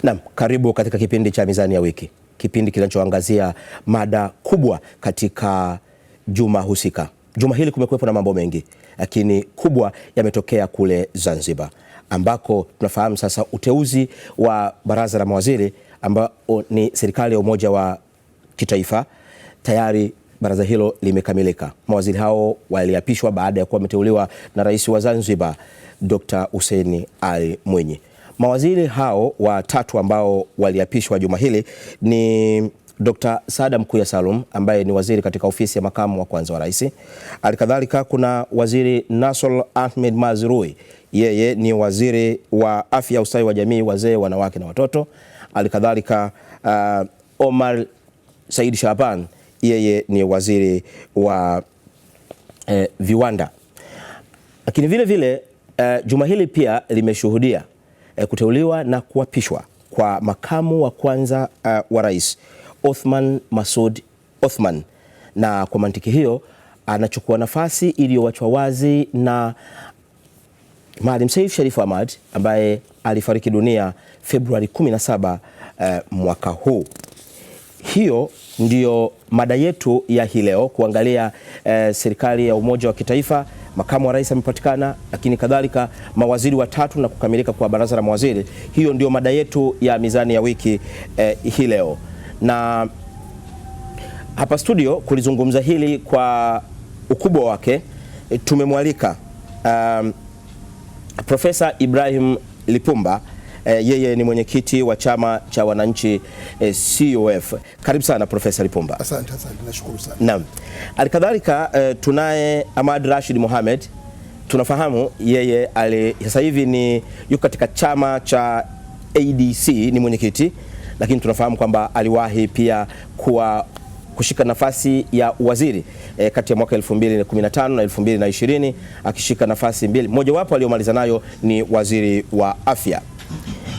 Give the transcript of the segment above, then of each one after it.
Naam, karibu katika kipindi cha Mizani ya Wiki, kipindi kinachoangazia mada kubwa katika juma husika. Juma hili kumekuwepo na mambo mengi, lakini kubwa yametokea kule Zanzibar, ambako tunafahamu sasa uteuzi wa baraza la mawaziri ambao ni serikali ya umoja wa kitaifa. Tayari baraza hilo limekamilika. Mawaziri hao waliapishwa baada ya kuwa wameteuliwa na Rais wa Zanzibar Dr. Hussein Ali Mwinyi. Mawaziri hao watatu ambao waliapishwa juma hili ni Dr. Saada Mkuya Salum ambaye ni waziri katika ofisi ya makamu wa kwanza wa rais. Alikadhalika kuna waziri Nasol Ahmed Mazrui, yeye ni waziri wa afya, ustawi wa jamii, wazee, wanawake na watoto. Alikadhalika Omar Said Shaban, yeye ni waziri wa viwanda. Lakini vile vile juma hili pia limeshuhudia kuteuliwa na kuapishwa kwa makamu wa kwanza wa rais Othman Masoud Othman, na kwa mantiki hiyo anachukua nafasi iliyoachwa wazi na Maalim Seif Sharif Hamad ambaye alifariki dunia Februari 17 mwaka huu. Hiyo ndiyo mada yetu ya hii leo, kuangalia serikali ya umoja wa kitaifa. Makamu wa rais amepatikana, lakini kadhalika mawaziri watatu na kukamilika kwa baraza la mawaziri. Hiyo ndio mada yetu ya Mizani ya Wiki hii leo, na hapa studio kulizungumza hili kwa ukubwa wake tumemwalika Profesa Ibrahim Lipumba. Yeye ni mwenyekiti wa chama cha wananchi CUF. Karibu sana Profesa Lipumba. Asante, nashukuru sana. Naam. Alikadhalika tunaye Ahmad Rashid Mohamed. Tunafahamu yeye sasa hivi yuko katika chama cha ADC, ni mwenyekiti, lakini tunafahamu kwamba aliwahi pia kushika nafasi ya waziri kati ya mwaka 2015 na 2020, akishika nafasi mbili. Mojawapo aliyomaliza nayo ni waziri wa afya.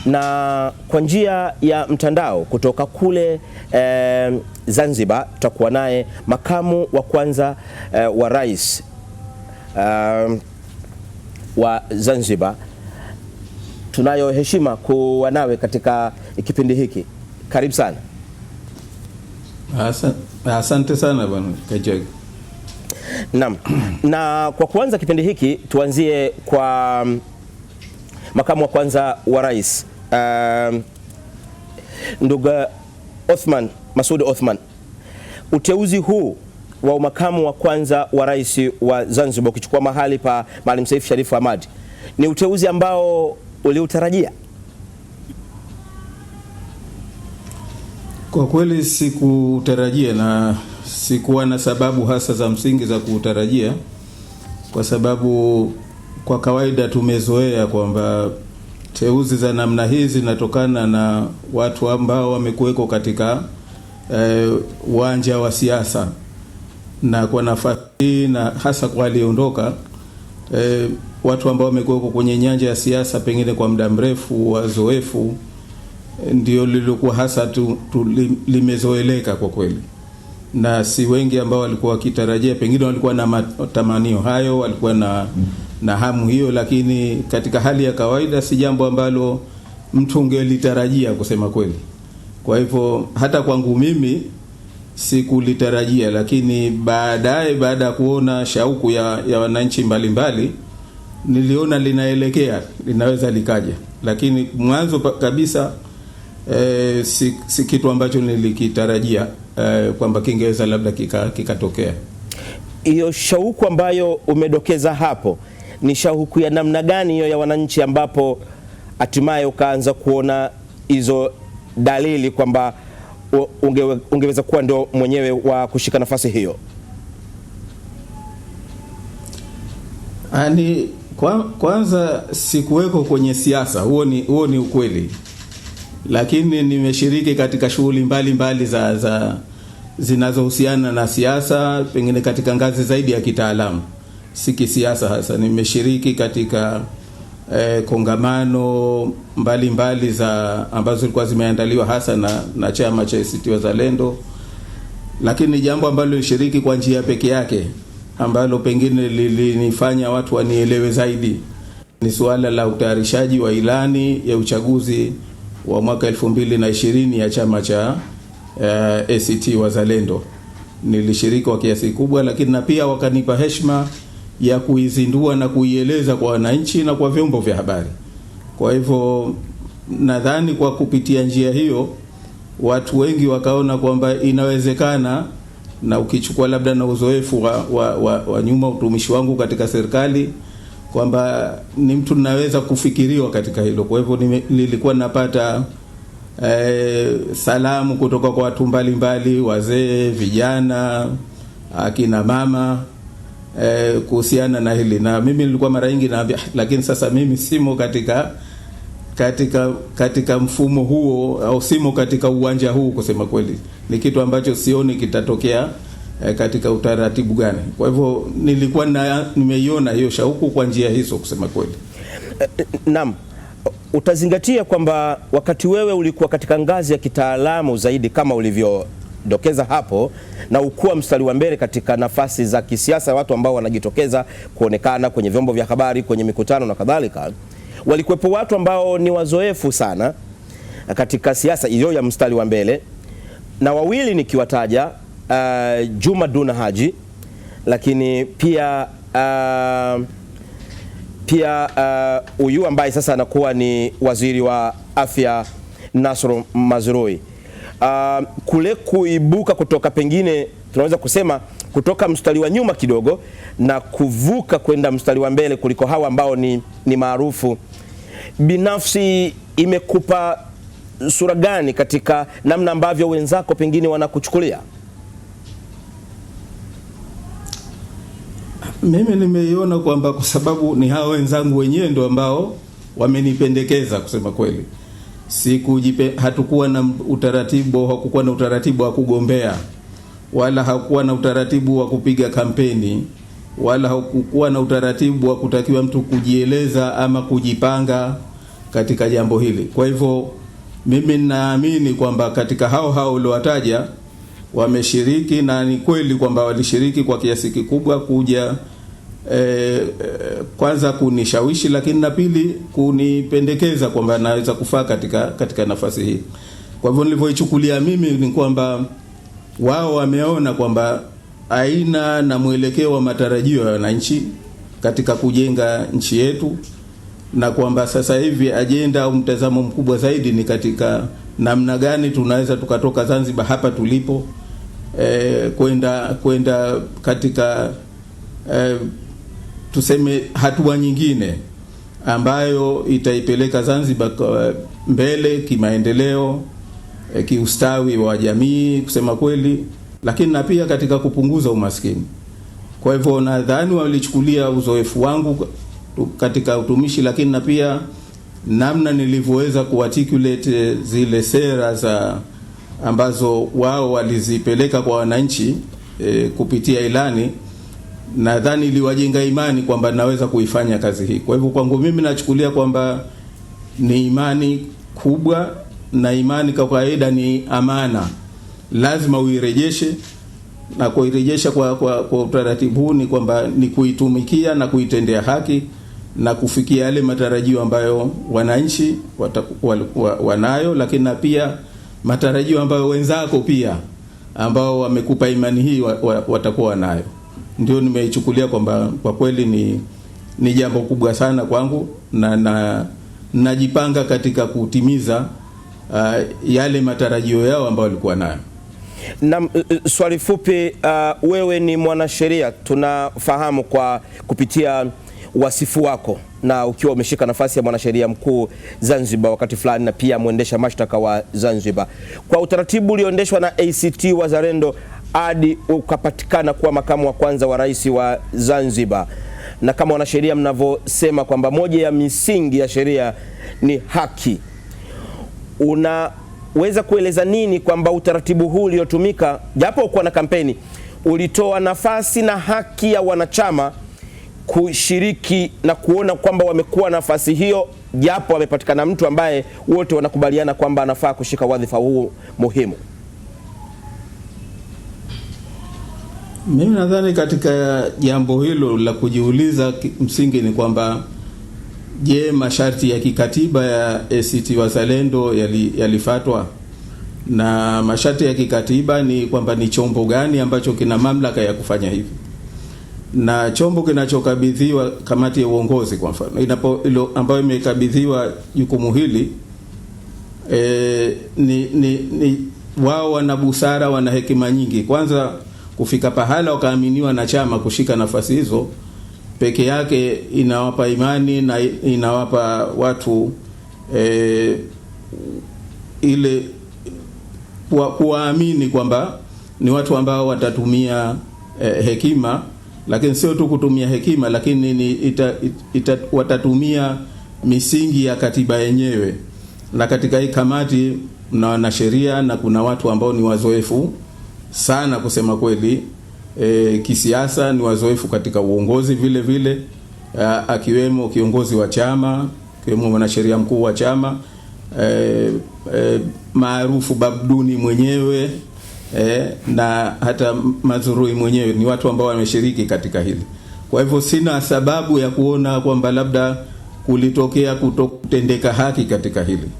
Na kwa njia ya mtandao kutoka kule Zanzibar tutakuwa naye makamu wa kwanza wa rais wa Zanzibar. Tunayo heshima kuwa nawe katika kipindi hiki. Karibu sana. Asante sana bwana Kajagi. Naam. Na kwa kuanza kipindi hiki tuanzie kwa makamu wa kwanza wa rais ndugu Othman Masoud Othman. Uteuzi huu wa makamu wa kwanza wa rais wa Zanzibar ukichukua mahali pa Maalim Seif Sharif Hamad, ni uteuzi ambao uliutarajia? Kwa kweli sikutarajia, na sikuwa na sababu hasa za msingi za kutarajia, kwa sababu kwa kawaida tumezoea kwamba teuzi za namna hizi zinatokana na watu ambao wamekuweko katika uwanja wa siasa, na kwa nafasi hii na hasa kwa aliondoka watu ambao wamekuweko kwenye nyanja ya siasa pengine kwa muda mrefu, wazoefu, ndio lilikuwa hasa limezoeleka kwa kweli, na si wengi ambao walikuwa wakitarajia. Pengine walikuwa na matamanio hayo, walikuwa na hamu hiyo, lakini katika hali ya kawaida si jambo ambalo mtu ungelitarajia kusema kweli. Kwa hivyo hata kwangu mimi sikulitarajia, lakini baadaye, baada ya kuona shauku ya wananchi mbalimbali, niliona linaweza likaja, lakini mwanzo kabisa si kitu ambacho nilikitarajia kwamba kingeweza labda kikatokea. Hiyo shauku ambayo umedokeza hapo ni shauku ya namna gani hiyo ya wananchi, ambapo hatimaye ukaanza kuona hizo dalili kwamba ungeweza kuwa ndio mwenyewe wa kushika nafasi hiyo? Kwanza sikuweko kwenye siasa, huo ni ukweli, lakini nimeshiriki katika shughuli mbalimbali za zinazohusiana na siasa, pengine katika ngazi zaidi ya kitaalamu, si kisiasa hasa. Nimeshiriki katika kongamano mbalimbali ambazo zilikuwa zimeandaliwa hasa na chama cha ACT Wazalendo, lakini jambo ambalo nilishiriki kwa njia peke yake ambalo pengine lilinifanya watu wanielewe zaidi ni suala la utayarishaji wa ilani ya uchaguzi wa mwaka 2020 ya chama cha ACT Wazalendo. Nilishiriki kwa kiasi kubwa, lakini na pia wakanipa heshima ya kuizindua na kuieleza kwa wananchi na kwa vyombo vya habari. Kwa hivyo nadhani kwa kupitia njia hiyo watu wengi wakaona kwamba inawezekana, na ukichukua labda na uzoefu wa nyuma utumishi wangu katika serikali, kwamba ni mtu naweza kufikiriwa katika hilo. Kwa hivyo nilikuwa napata salamu kutoka kwa watu mbalimbali, wazee, vijana, akina mama, kuhusiana na hili. Na mimi nilikuwa mara nyingi naambia, lakini sasa mimi simo katika mfumo huo, au simo katika uwanja huu. Kusema kweli ni kitu ambacho sioni kitatokea katika utaratibu gani. Kwa hivyo nilikuwa nimeiona hiyo shauku kwa njia hizo, kusema kweli. Naam, utazingatia kwamba wakati wewe ulikuwa katika ngazi ya kitaalamu zaidi kama ulivyodokeza hapo, na ukuwa mstari wa mbele katika nafasi za kisiasa, watu ambao wanajitokeza kuonekana kwenye vyombo vya habari, kwenye mikutano na kadhalika. Walikuwepo watu ambao ni wazoefu sana katika siasa hiyo ya mstari wa mbele, na wawili nikiwataja, Juma Duna Haji, lakini pia huyu ambaye sasa anakuwa ni waziri wa afya, Nasoro Mazrui. Kule kuibuka kutoka, pengine tunaweza kusema kutoka mstari wa nyuma kidogo na kuvuka kwenda mstari wa mbele kuliko hawa ambao ni maarufu, binafsi imekupa sura gani katika namna ambavyo wenzako pengine wanakuchukulia? Mimi nimeiona kwamba kwa sababu ni hao wenzangu wenyewe ndio ambao wamenipendekeza, kusema kweli. Hakukuwa na utaratibu wa kugombea, wala hakukuwa na utaratibu wa kupiga kampeni, wala hakukuwa na utaratibu wa kutakiwa mtu kujieleza ama kujipanga katika jambo hili. Kwa hivyo mimi naamini kwamba katika hao uliowataja wameshiriki, na ni kweli kwamba walishiriki kwa kiasi kikubwa kuja kwanza kunishawishi, lakini na pili kunipendekeza kwamba naweza kufaa katika nafasi hii. Kwa hivyo nilivyoichukulia mimi ni kwamba wao wameona kwamba aina na mwelekeo wa matarajio ya wananchi katika kujenga nchi yetu, na kwamba sasa hivi ajenda au mtazamo mkubwa zaidi ni katika namna gani tunaweza tukatoka Zanzibar hapa tulipo kwenda katika tuseme hatua nyingine ambayo itaipeleka Zanzibar mbele kimaendeleo, kiustawi wa jamii, kusema kweli, lakini na pia katika kupunguza umaskini. Kwa hivyo nadhani walichukulia uzoefu wangu katika utumishi, lakini na pia namna nilivyoweza kuarticulate zile sera ambazo wao walizipeleka kwa wananchi kupitia ilani, nadhani iliwajenga imani kwamba naweza kuifanya kazi hii. Kwa hivyo kwangu mimi nachukulia kwamba ni imani kubwa, na imani kwa kawaida ni amana, lazima uirejeshe, na kuirejesha kwa utaratibu huu ni kwamba ni kuitumikia na kuitendea haki na kufikia yale matarajio ambayo wananchi wanayo, lakini na pia matarajio ambayo wenzako pia ambao wamekupa imani hii watakuwa nayo. Ndio nimeichukulia kwamba kwa kweli ni jambo kubwa sana kwangu, na najipanga katika kutimiza yale matarajio yao ambao walikuwa nayo. Na swali fupi, wewe ni mwanasheria, tunafahamu kwa kupitia wasifu wako na ukiwa umeshika nafasi ya mwanasheria mkuu Zanzibar wakati fulani, na pia mwendesha mashtaka wa Zanzibar. Kwa utaratibu ulioendeshwa na ACT Wazalendo hadi ukapatikana kuwa makamu wa kwanza wa rais wa Zanzibar, na kama wanasheria mnavyosema kwamba moja ya misingi ya sheria ni haki, unaweza kueleza nini kwamba utaratibu huu uliotumika, japo ukuwa na kampeni, ulitoa nafasi na haki ya wanachama kushiriki na kuona kwamba wamekuwa nafasi hiyo, japo wamepatikana mtu ambaye wote wanakubaliana kwamba anafaa kushika wadhifa huu muhimu? Mimi nadhani katika jambo hilo la kujiuliza, msingi ni kwamba je, masharti ya kikatiba ya ACT Wazalendo yalifuatwa? Na masharti ya kikatiba ni kwamba ni chombo gani ambacho kina mamlaka ya kufanya hivi, na chombo kinachokabidhiwa kamati ya uongozi kwa mfano ambayo imekabidhiwa jukumu hili ni wao wana busara, wana hekima nyingi. Kwanza kufika pahala wakaaminiwa na chama kushika nafasi hizo peke yake inawapa imani na inawapa watu ile kuwaamini kwamba ni watu ambao watatumia hekima, lakini sio tu kutumia hekima, lakini watatumia misingi ya katiba yenyewe. Na katika hii kamati na wanasheria na kuna watu ambao ni wazoefu sana kusema kweli, kisiasa, ni wazoefu katika uongozi vile vile, akiwemo kiongozi wa chama, akiwemo mwanasheria mkuu wa chama maarufu Babduni mwenyewe, na hata Mazrui mwenyewe, ni watu ambao wameshiriki katika hili. Kwa hivyo sina sababu ya kuona kwamba labda kulitokea kutotendeka haki katika hili,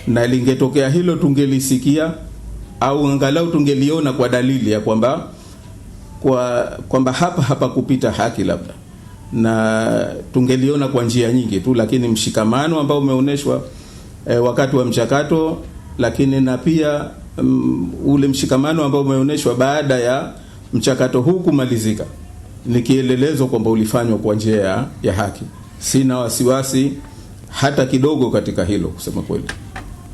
na lingetokea hilo tungelisikia au angalau tungeliona kwa dalili ya kwamba hapa kupita haki labda, na tungeliona kwa njia nyingi tu, lakini mshikamano ambao umeoneshwa wakati wa mchakato, lakini na pia ule mshikamano ambao umeoneshwa baada ya mchakato huu kumalizika ni kielelezo kwamba ulifanywa kwa njia ya haki. Sina wasiwasi hata kidogo katika hilo kusema kweli.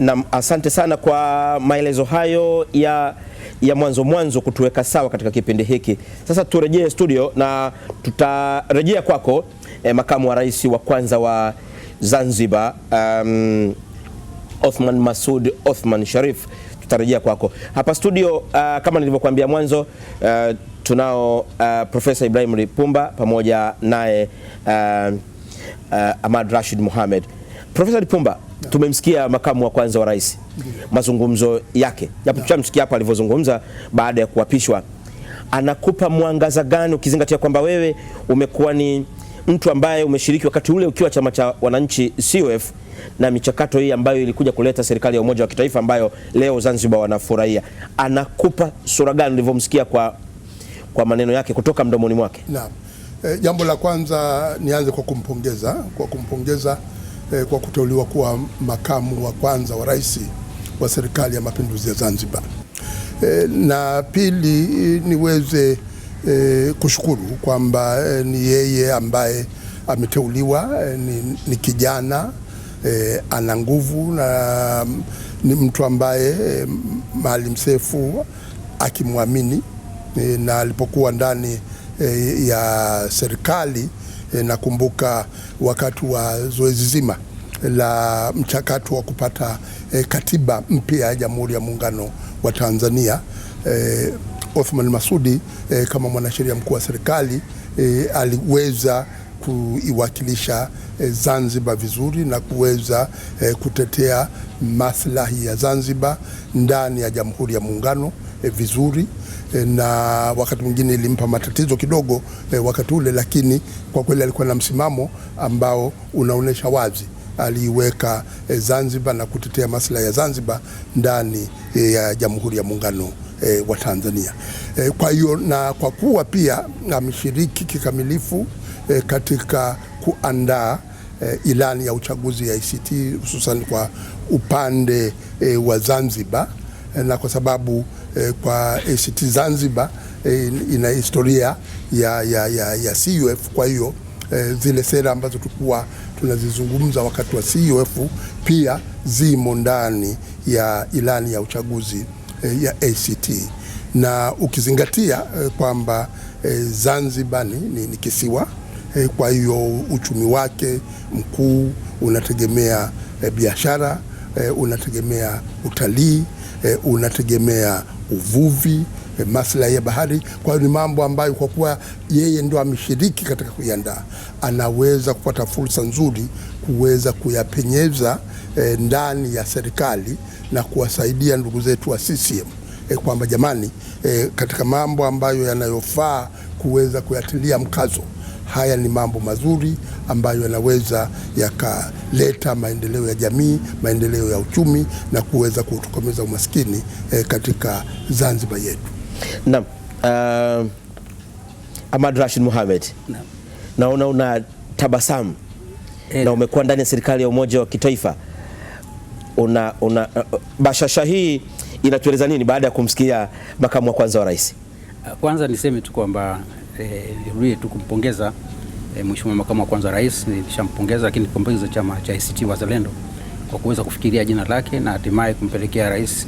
Na asante sana kwa maelezo hayo ya mwanzo kutuweka sawa katika kipindi hiki. Sasa turejee studio na tutarejea kwako makamu wa rais wa kwanza wa Zanzibar Othman Masoud Othman Sharif. Tutarejea kwako hapa studio. Kama nilivyokuambia mwanzo, tunao Profesa Ibrahim Lipumba pamoja naye Ahmad Rashid Mohamed. Profesa Lipumba, tumemsikia makamu wa kwanza wa rais, mazungumzo yake, japo tumsikia hapa alivyozungumza baada ya kuapishwa. Anakupa mwangaza gani, ukizingatia kwamba wewe umekuwa ni mtu ambaye umeshiriki wakati ule ukiwa chama cha wananchi CUF na michakato hii ambayo ilikuja kuleta serikali ya umoja wa kitaifa ambayo leo Zanzibar wanafurahia? Anakupa sura gani ulivyomsikia kwa maneno yake kutoka mdomoni mwake? Naam. Jambo la kwanza nianze kwa kumpongeza kwa kuteuliwa kuwa makamu wa kwanza wa rais wa serikali ya mapinduzi ya Zanzibar. Na pili niweze kushukuru kwamba ni yeye ambaye ameteuliwa, ni kijana, ana nguvu na ni mtu ambaye Maalim Seif akimwamini, na alipokuwa ndani ya serikali, nakumbuka wakati wa zoezi zima la mchakato wa kupata katiba mpya ya Jamhuri ya Muungano wa Tanzania, Othman Masoud kama mwanasheria mkuu wa serikali aliweza kuiwakilisha Zanzibar vizuri na kuweza kutetea maslahi ya Zanzibar ndani ya Jamhuri ya Muungano vizuri, na wakati mwingine ilimpa matatizo kidogo wakati ule, lakini kwa kweli alikuwa na msimamo ambao unaonesha wazi aliweka Zanzibar na kutetea maslahi ya Zanzibar ndani ya Jamhuri ya Muungano wa Tanzania. Kwa hiyo, na kwa kuwa pia ameshiriki kikamilifu katika kuandaa ilani ya uchaguzi ya ACT hususan kwa upande wa Zanzibar, na kwa sababu kwa ACT Zanzibar ina historia ya CUF, kwa hiyo zile sera ambazo tulikuwa tunazizungumza wakati wa CUF pia zimo ndani ya ilani ya uchaguzi ya ACT. Na ukizingatia kwamba Zanzibar ni kisiwa, kwa hiyo uchumi wake mkuu unategemea biashara, unategemea utalii, unategemea uvuvi, maslahi ya bahari. Kwa hiyo ni mambo ambayo kwa kuwa yeye ndio ameshiriki katika kuiandaa, anaweza kupata fursa nzuri kuweza kuyapenyeza ndani ya serikali na kuwasaidia ndugu zetu wa CCM kwamba jamani, katika mambo ambayo yanayofaa kuweza kuyatilia mkazo haya ni mambo mazuri ambayo yanaweza yakaleta maendeleo ya jamii, maendeleo ya uchumi na kuweza kutokomeza umaskini katika Zanzibar yetu. Naam. Ahmad Rashid Mohamed, naona una tabasamu na umekuwa ndani ya serikali ya umoja wa kitaifa. Bashasha hii inatueleza nini baada ya kumsikia makamu wa kwanza wa rais? Kwanza niseme tu kwamba nirudie tu kumpongeza Mheshimiwa makamu wa kwanza wa rais. Nilishampongeza, lakini kumpongeza chama cha ACT Wazalendo kwa kuweza kufikiria jina lake na hatimaye kumpelekea rais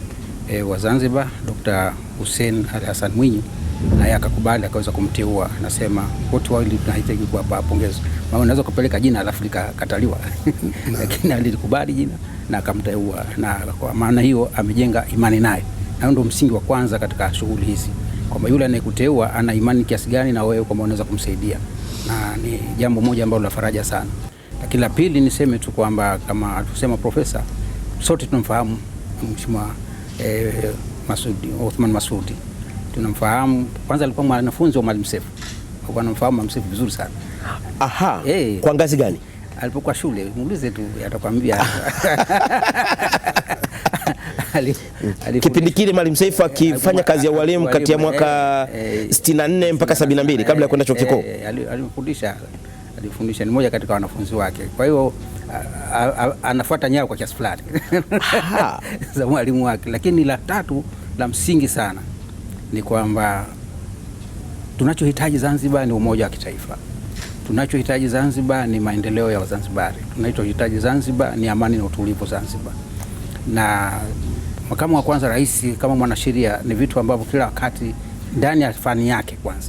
wa Zanzibar Dr. Hussein Ali Hassan Mwinyi, naye akakubali akaweza kumteua. Nasema wote wawili tunahitaji kuwapa pongezi. Maana unaweza kupeleka jina alafu likakataliwa lakini alikubali jina na akamteua, na kwa maana hiyo amejenga imani naye, na ndio msingi wa kwanza katika shughuli hizi, kwamba yule anayekuteua ana imani kiasi gani na wewe kwamba unaweza kumsaidia, na ni jambo moja ambalo la faraja sana. Lakini la pili niseme tu kwamba kama alivyosema profesa, sote tunamfahamu Mheshimiwa Othman Masoud. Tunamfahamu, kwanza alikuwa mwanafunzi wa Mwalimu Seif. Alikuwa anamfahamu Mwalimu Seif vizuri sana. Aha. Kwa ngazi gani? Alipokuwa shule, muulize tu atakwambia. Kipindi kile Mwalimu Seif akifanya kazi ya ualimu kati ya mwaka 64 mpaka 72 kabla ya kwenda chuo kikuu. Alifundisha, ni moja katika wanafunzi wake. Kwa hiyo anafuata nyayo kwa kiasi fulani za mwalimu wake. Lakini la tatu la msingi sana ni kwamba tunachohitaji Zanzibar ni umoja wa kitaifa. Tunachohitaji Zanzibar ni maendeleo ya Wazanzibari. Tunachohitaji Zanzibar ni amani na utulivu Zanzibar. Na makamu wa kwanza rais kama mwanasheria ni vitu ambavyo kila wakati ndani ya fani yake kwanza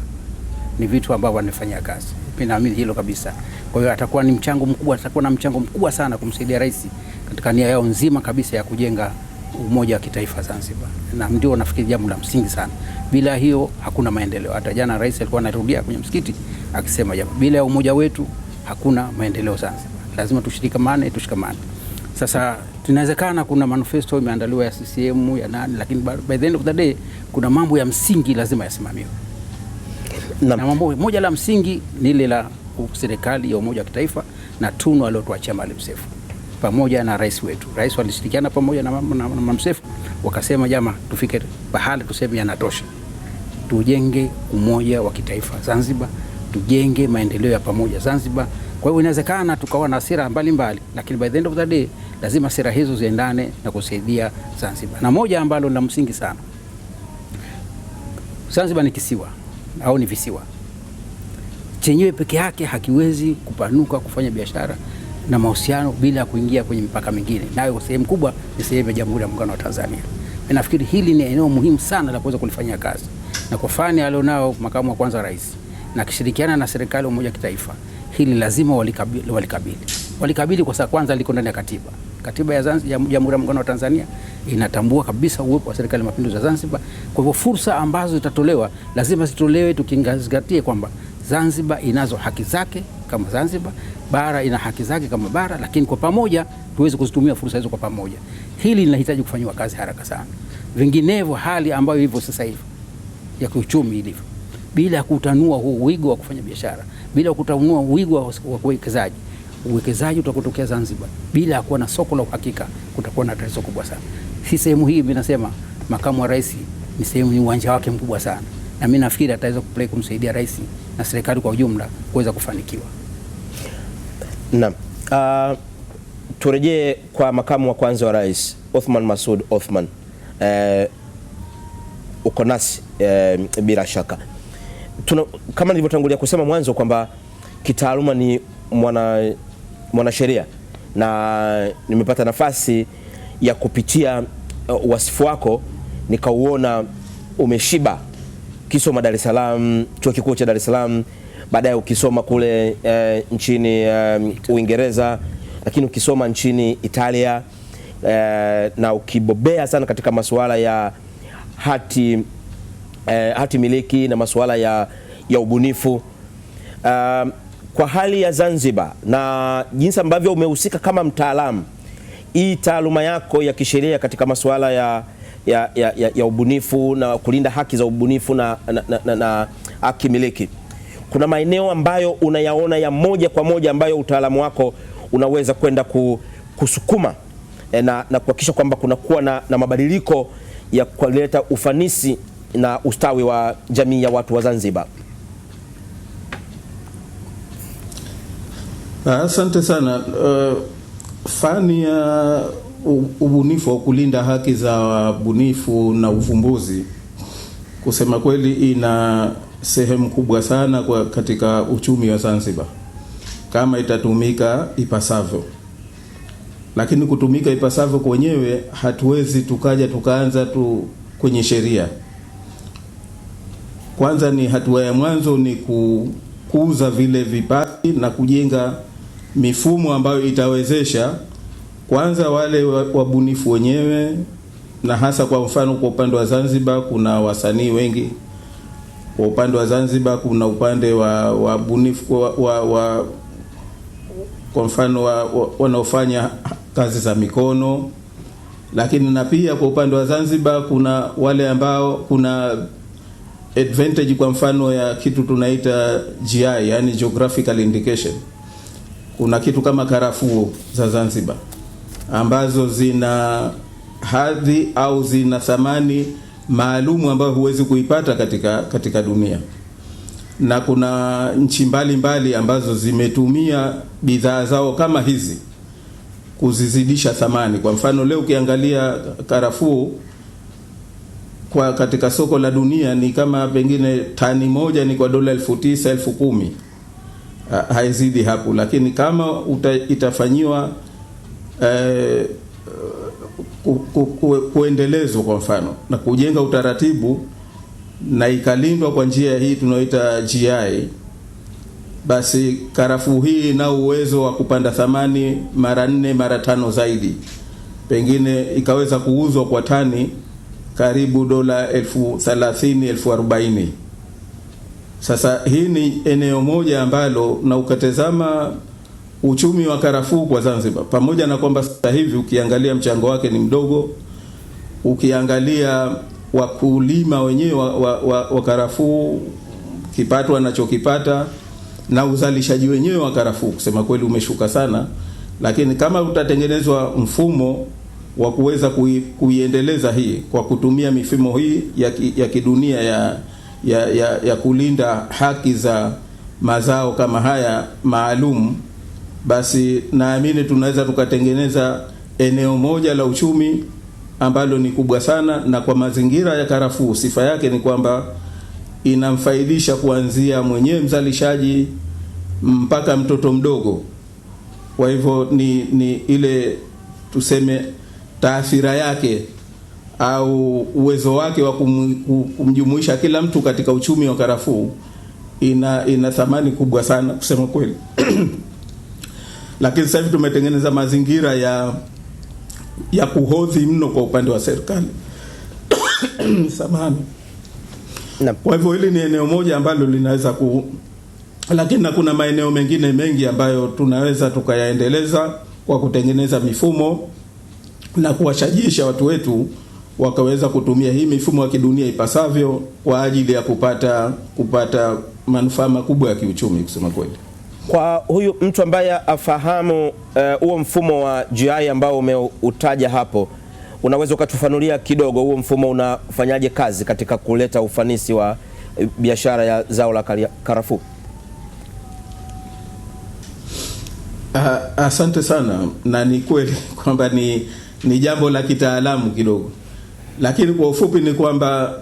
ni vitu ambavyo anafanyia kazi. Naamini hilo kabisa. Kwa hiyo atakuwa na mchango mkubwa sana kumsaidia rais katika nia yao nzima kabisa ya kujenga umoja wa kitaifa Zanzibar. Na ndio nafikiri jambo la msingi sana. Bila hiyo hakuna maendeleo. Hata jana rais alikuwa anarudia kwenye msikiti akisema jambo, bila ya umoja wetu hakuna maendeleo Zanzibar. Lazima tushikamane. Sasa tunawezekana kuna manifesto imeandaliwa ya CCM ya nani, lakini by the end of the day kuna mambo ya msingi lazima yasimamiwe. Na mambo moja la msingi ni ile la serikali ya umoja wa kitaifa na tunu aliyotuachia Mwalimu Seif pamoja na rais wetu. Rais walishirikiana pamoja na Mwalimu Seif, wakasema jamaa, tufike bahali tuseme yanatosha. Tujenge umoja wa kitaifa Zanzibar, tujenge maendeleo ya pamoja Zanzibar. Kwa hiyo inawezekana tukawa na sera mbalimbali, lakini by the end of the day lazima sera hizo ziendane na kusaidia Zanzibar. Na moja ambalo la msingi sana, Zanzibar ni kisiwa au ni visiwa. Chenyewe peke yake hakiwezi kupanuka kufanya biashara na mahusiano bila kuingia kwenye mipaka mingine. Nayo sehemu kubwa ni sehemu ya Jamhuri ya Muungano wa Tanzania. Nafikiri hili ni eneo muhimu sana la kuweza kulifanyia kazi. Na kwa fani alionao makamu wa kwanza rais na kishirikiana na serikali ya umoja wa kitaifa, hili lazima walikabili kwa sababu kwanza liko ndani ya katiba. Katiba ya Zanzibar ya Jamhuri ya Muungano wa Tanzania inatambua kabisa uwepo wa serikali ya mapinduzi ya Zanzibar. Kwa hivyo fursa ambazo zitatolewa lazima zitolewe tukizingatia kwamba Zanzibar inazo haki zake kama Zanzibar, bara ina haki zake kama bara, lakini kwa pamoja tuweze kuzitumia fursa hizo kwa pamoja. Hili linahitaji kufanywa kazi haraka sana. Vinginevyo hali ambayo ilivyo sasa hivi ya kiuchumi ilivyo, bila kutanua huu wigo wa kufanya biashara, bila kutanua wigo wa uwekezaji utakotokea Zanzibar, bila kuwa na soko la uhakika, kutakuwa na tatizo kubwa sana. Si sehemu hii mimi nasema makamu wa rais ni sehemu, ni uwanja wake mkubwa sana, na mimi nafikiri ataweza kumsaidia rais na serikali kwa ujumla kuweza kufanikiwa. Naam. Turejee kwa makamu wa kwanza wa rais Othman Masoud Othman. Uko nasi bila shaka. Kama nilivyotangulia kusema mwanzo kwamba kitaaluma ni mwanasheria na nimepata nafasi ya kupitia wasifu wako, nikauona umeshiba. Kisoma Dar es Salaam, chuo kikuu cha Dar es Salaam, baadaye ukisoma kule nchini Uingereza, lakini ukisoma nchini Italia na ukibobea sana katika masuala ya hati miliki na masuala ya ubunifu. Kwa hali ya Zanzibar na jinsi ambavyo umehusika kama mtaalamu, hii taaluma yako ya kisheria katika masuala ya ubunifu na kulinda haki za ubunifu na haki miliki, kuna maeneo ambayo unayaona ya moja kwa moja ambayo utaalamu wako unaweza kwenda kusukuma na kuhakikisha kwamba kunakuwa na mabadiliko ya kuleta ufanisi na ustawi wa jamii ya watu wa Zanzibar? Asante sana. Fani ya ubunifu au kulinda haki za wabunifu na uvumbuzi, kusema kweli, ina sehemu kubwa sana katika uchumi wa Zanzibar kama itatumika ipasavyo. Lakini kutumika ipasavyo kwenyewe hatuwezi tukaanza kwenye sheria. Kwanza ni hatua ya mwanzo ni kukuza vile vipaji na kujenga mifumo ambayo itawezesha kwanza wale wabunifu wenyewe, na hasa kwa mfano kwa upande wa Zanzibar kuna wasanii wengi. Kwa upande wa Zanzibar kuna upande wa wabunifu kwa mfano wanaofanya kazi za mikono, lakini na pia kwa upande wa Zanzibar kuna wale ambao kuna advantage, kwa mfano ya kitu tunaita GI, yani geographical indication. Kuna kitu kama karafuu za Zanzibar ambazo zina hadhi au zina thamani maalumu ambayo huwezi kuipata katika dunia, na kuna nchi mbalimbali ambazo zimetumia bidhaa zao kama hizi kuzizidisha thamani. Kwa mfano leo ukiangalia karafuu katika soko la dunia ni kama pengine tani moja ni kwa dola 9,000 10,000, haizidi hapo. Lakini kama itafanyiwa kuendelezwa kwa mfano na kujenga utaratibu na ikalindwa kwa njia hii tunaoita GI, basi karafuu hii ina uwezo wa kupanda thamani mara 4 mara 5 zaidi, pengine ikaweza kuuzwa kwa tani karibu dola 30,000 40,000. Sasa hii ni eneo moja ambalo, na ukatazama uchumi wa karafuu kwa Zanzibar, pamoja na kwamba sasa hivi ukiangalia mchango wake ni mdogo, ukiangalia wakulima wenyewe wa karafuu kipato wanachokipata na uzalishaji wenyewe wa karafuu kusema kweli umeshuka sana. Lakini kama utatengenezwa mfumo wa kuweza kuiendeleza hii kwa kutumia mifumo hii ya kidunia ya kulinda haki za mazao kama haya maalum, basi naamini tunaweza tukatengeneza eneo moja la uchumi ambalo ni kubwa sana. Na kwa mazingira ya karafuu, sifa yake ni kwamba inamfaidisha kuanzia mwenyewe mzalishaji mpaka mtoto mdogo. Kwa hivyo ni ile tuseme taathira yake au uwezo wake wa kumjumuisha kila mtu katika uchumi wa karafuu ina thamani kubwa sana kusema kweli. Lakini sasa hivi tumetengeneza mazingira ya kuhodhi mno kwa upande wa serikali. Samahani. Kwa hivyo hili ni eneo moja ambalo linaweza lakini na kuna maeneo mengine mengi ambayo tunaweza tukayaendeleza kwa kutengeneza mifumo na kuwashajisha watu wetu wakaweza kutumia hii mifumo ya kidunia ipasavyo kwa ajili ya kupata manufaa makubwa ya kiuchumi kusema kweli. Kwa huyu mtu ambaye afahamu huo mfumo wa GI ambao umeutaja hapo, unaweza ukatufanulia kidogo huo mfumo unafanyaje kazi katika kuleta ufanisi wa biashara ya zao la karafuu? Asante sana, na ni kweli kwamba ni jambo la kitaalamu kidogo, lakini kwa ufupi ni kwamba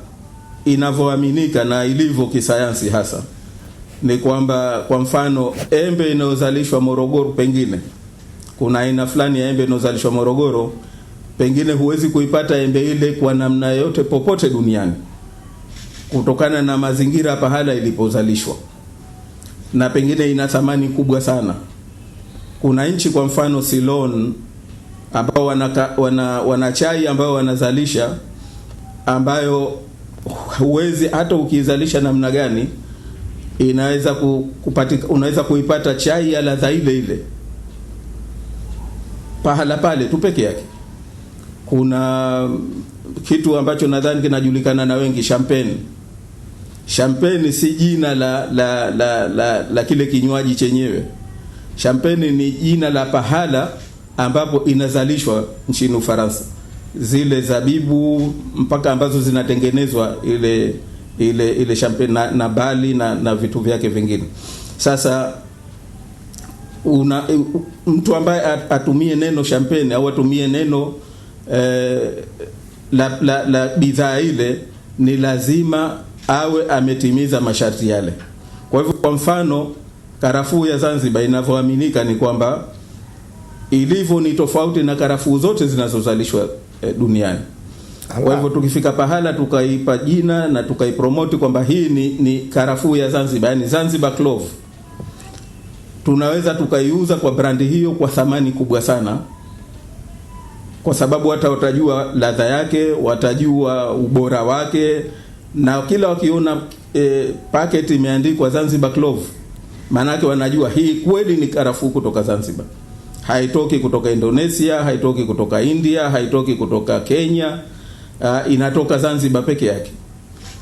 inavyoaminika na ilivyo kisayansi hasa ni kwamba, kwa mfano, embe inayozalishwa Morogoro, pengine kuna aina fulani ya embe inayozalishwa Morogoro, pengine huwezi kuipata embe ile kwa namna yote popote duniani kutokana na mazingira pahala ilipozalishwa, na pengine ina thamani kubwa sana. Kuna nchi kwa mfano Ceylon ambao wana chai ambao wanazalisha ambayo huwezi hata ukizalisha namna gani unaweza kuipata chai ya ladha ile pahala pale tu peke yake. Kuna kitu ambacho nadhani kinajulikana na wengi, champagne. Champagne si jina la kile kinywaji chenyewe. Champagne ni jina la pahala ambapo inazalishwa nchini Ufaransa, zile zabibu mpaka ambazo zinatengenezwa ile champagne na bali na vitu vyake vingine. Sasa mtu ambaye atumie neno champagne au atumie neno la bidhaa ile, ni lazima awe ametimiza masharti yale. Kwa hivyo, kwa mfano, karafuu ya Zanzibar inavyoaminika ni kwamba ilivyo ni tofauti na karafuu zote zinazozalishwa duniani. Kwa hivyo tukifika pahala tukaipa jina na tukaipromote kwamba hii ni karafuu ya Zanzibar, yani Zanzibar Clove, tunaweza tukaiuza kwa brandi hiyo kwa thamani kubwa sana, kwa sababu hata watajua ladha yake, watajua ubora wake, na kila wakiona packet imeandikwa Zanzibar Clove, maana yake wanajua hii kweli ni karafuu kutoka Zanzibar. Haitoki kutoka Indonesia, haitoki kutoka India, haitoki kutoka Kenya, inatoka Zanzibar peke yake.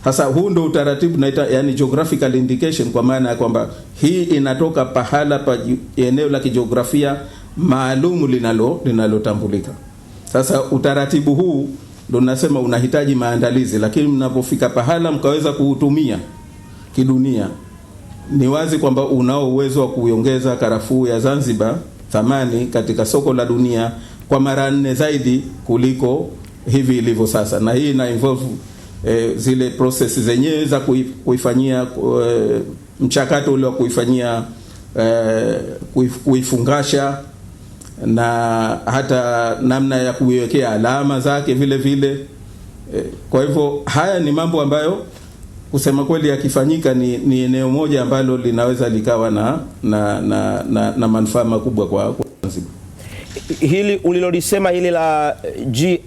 Sasa huu ndio utaratibu naita, yani geographical indication, kwa maana ya kwamba hii inatoka pahala pa eneo la kijiografia maalum linalotambulika. Sasa utaratibu huu ndio nasema unahitaji maandalizi, lakini mnapofika pahala mkaweza kuutumia kidunia, ni wazi kwamba unao uwezo wa kuiongeza karafuu ya Zanzibar thamani katika soko la dunia kwa mara 4 zaidi kuliko hivi ilivyo sasa. Na hii ina involve zile process zenyewe za kuifanyia mchakato ule wa kuifanyia kuifungasha, na hata namna ya kuiwekea alama zake vile vile. Kwa hivyo haya ni mambo ambayo kusema kweli yakifanyika ni eneo moja ambalo linaweza likawa na manufaa makubwa kwa Zanzibar. Hili ulilolisema hili la GI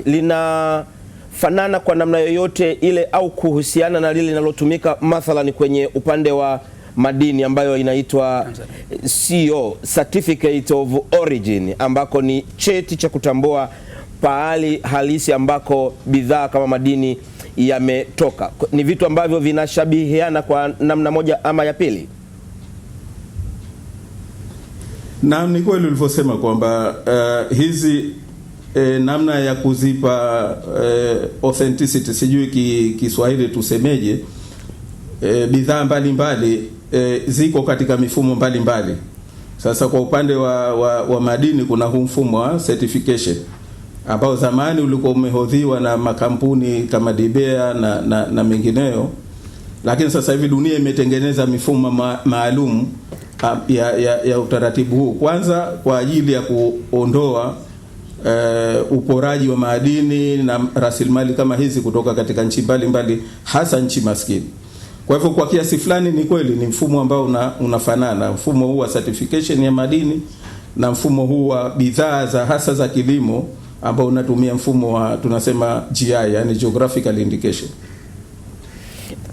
linafanana kwa namna yoyote ile au kuhusiana na lile linalotumika mathalan kwenye upande wa madini ambayo inaitwa CO, Certificate of Origin, ambako ni cheti cha kutambua pahali halisi ambako bidhaa kama madini yametoka? Ni vitu ambavyo vinashabihiana kwa namna moja ama ya pili? Na ni kweli ulivyosema kwamba hizi namna ya kuzipa authenticity, sijui Kiswahili tusemeje, bidhaa mbalimbali ziko katika mifumo mbalimbali. Sasa kwa upande wa madini kuna huu mfumo wa certification ambao zamani ulikuwa umehodhiwa na makampuni kama Dibea na mengineyo, lakini sasa hivi dunia imetengeneza mifumo maalum ya utaratibu huu, kwanza kwa ajili ya kuondoa uporaji wa madini na rasilimali kama hizi kutoka katika nchi mbalimbali, hasa nchi maskini. Kwa hivyo kwa kiasi fulani ni kweli ni mfumo ambao unafanana, mfumo huu wa certification ya madini na mfumo huu wa bidhaa za hasa za kilimo ambao unatumia mfumo wa tunasema GI, yani geographical indication.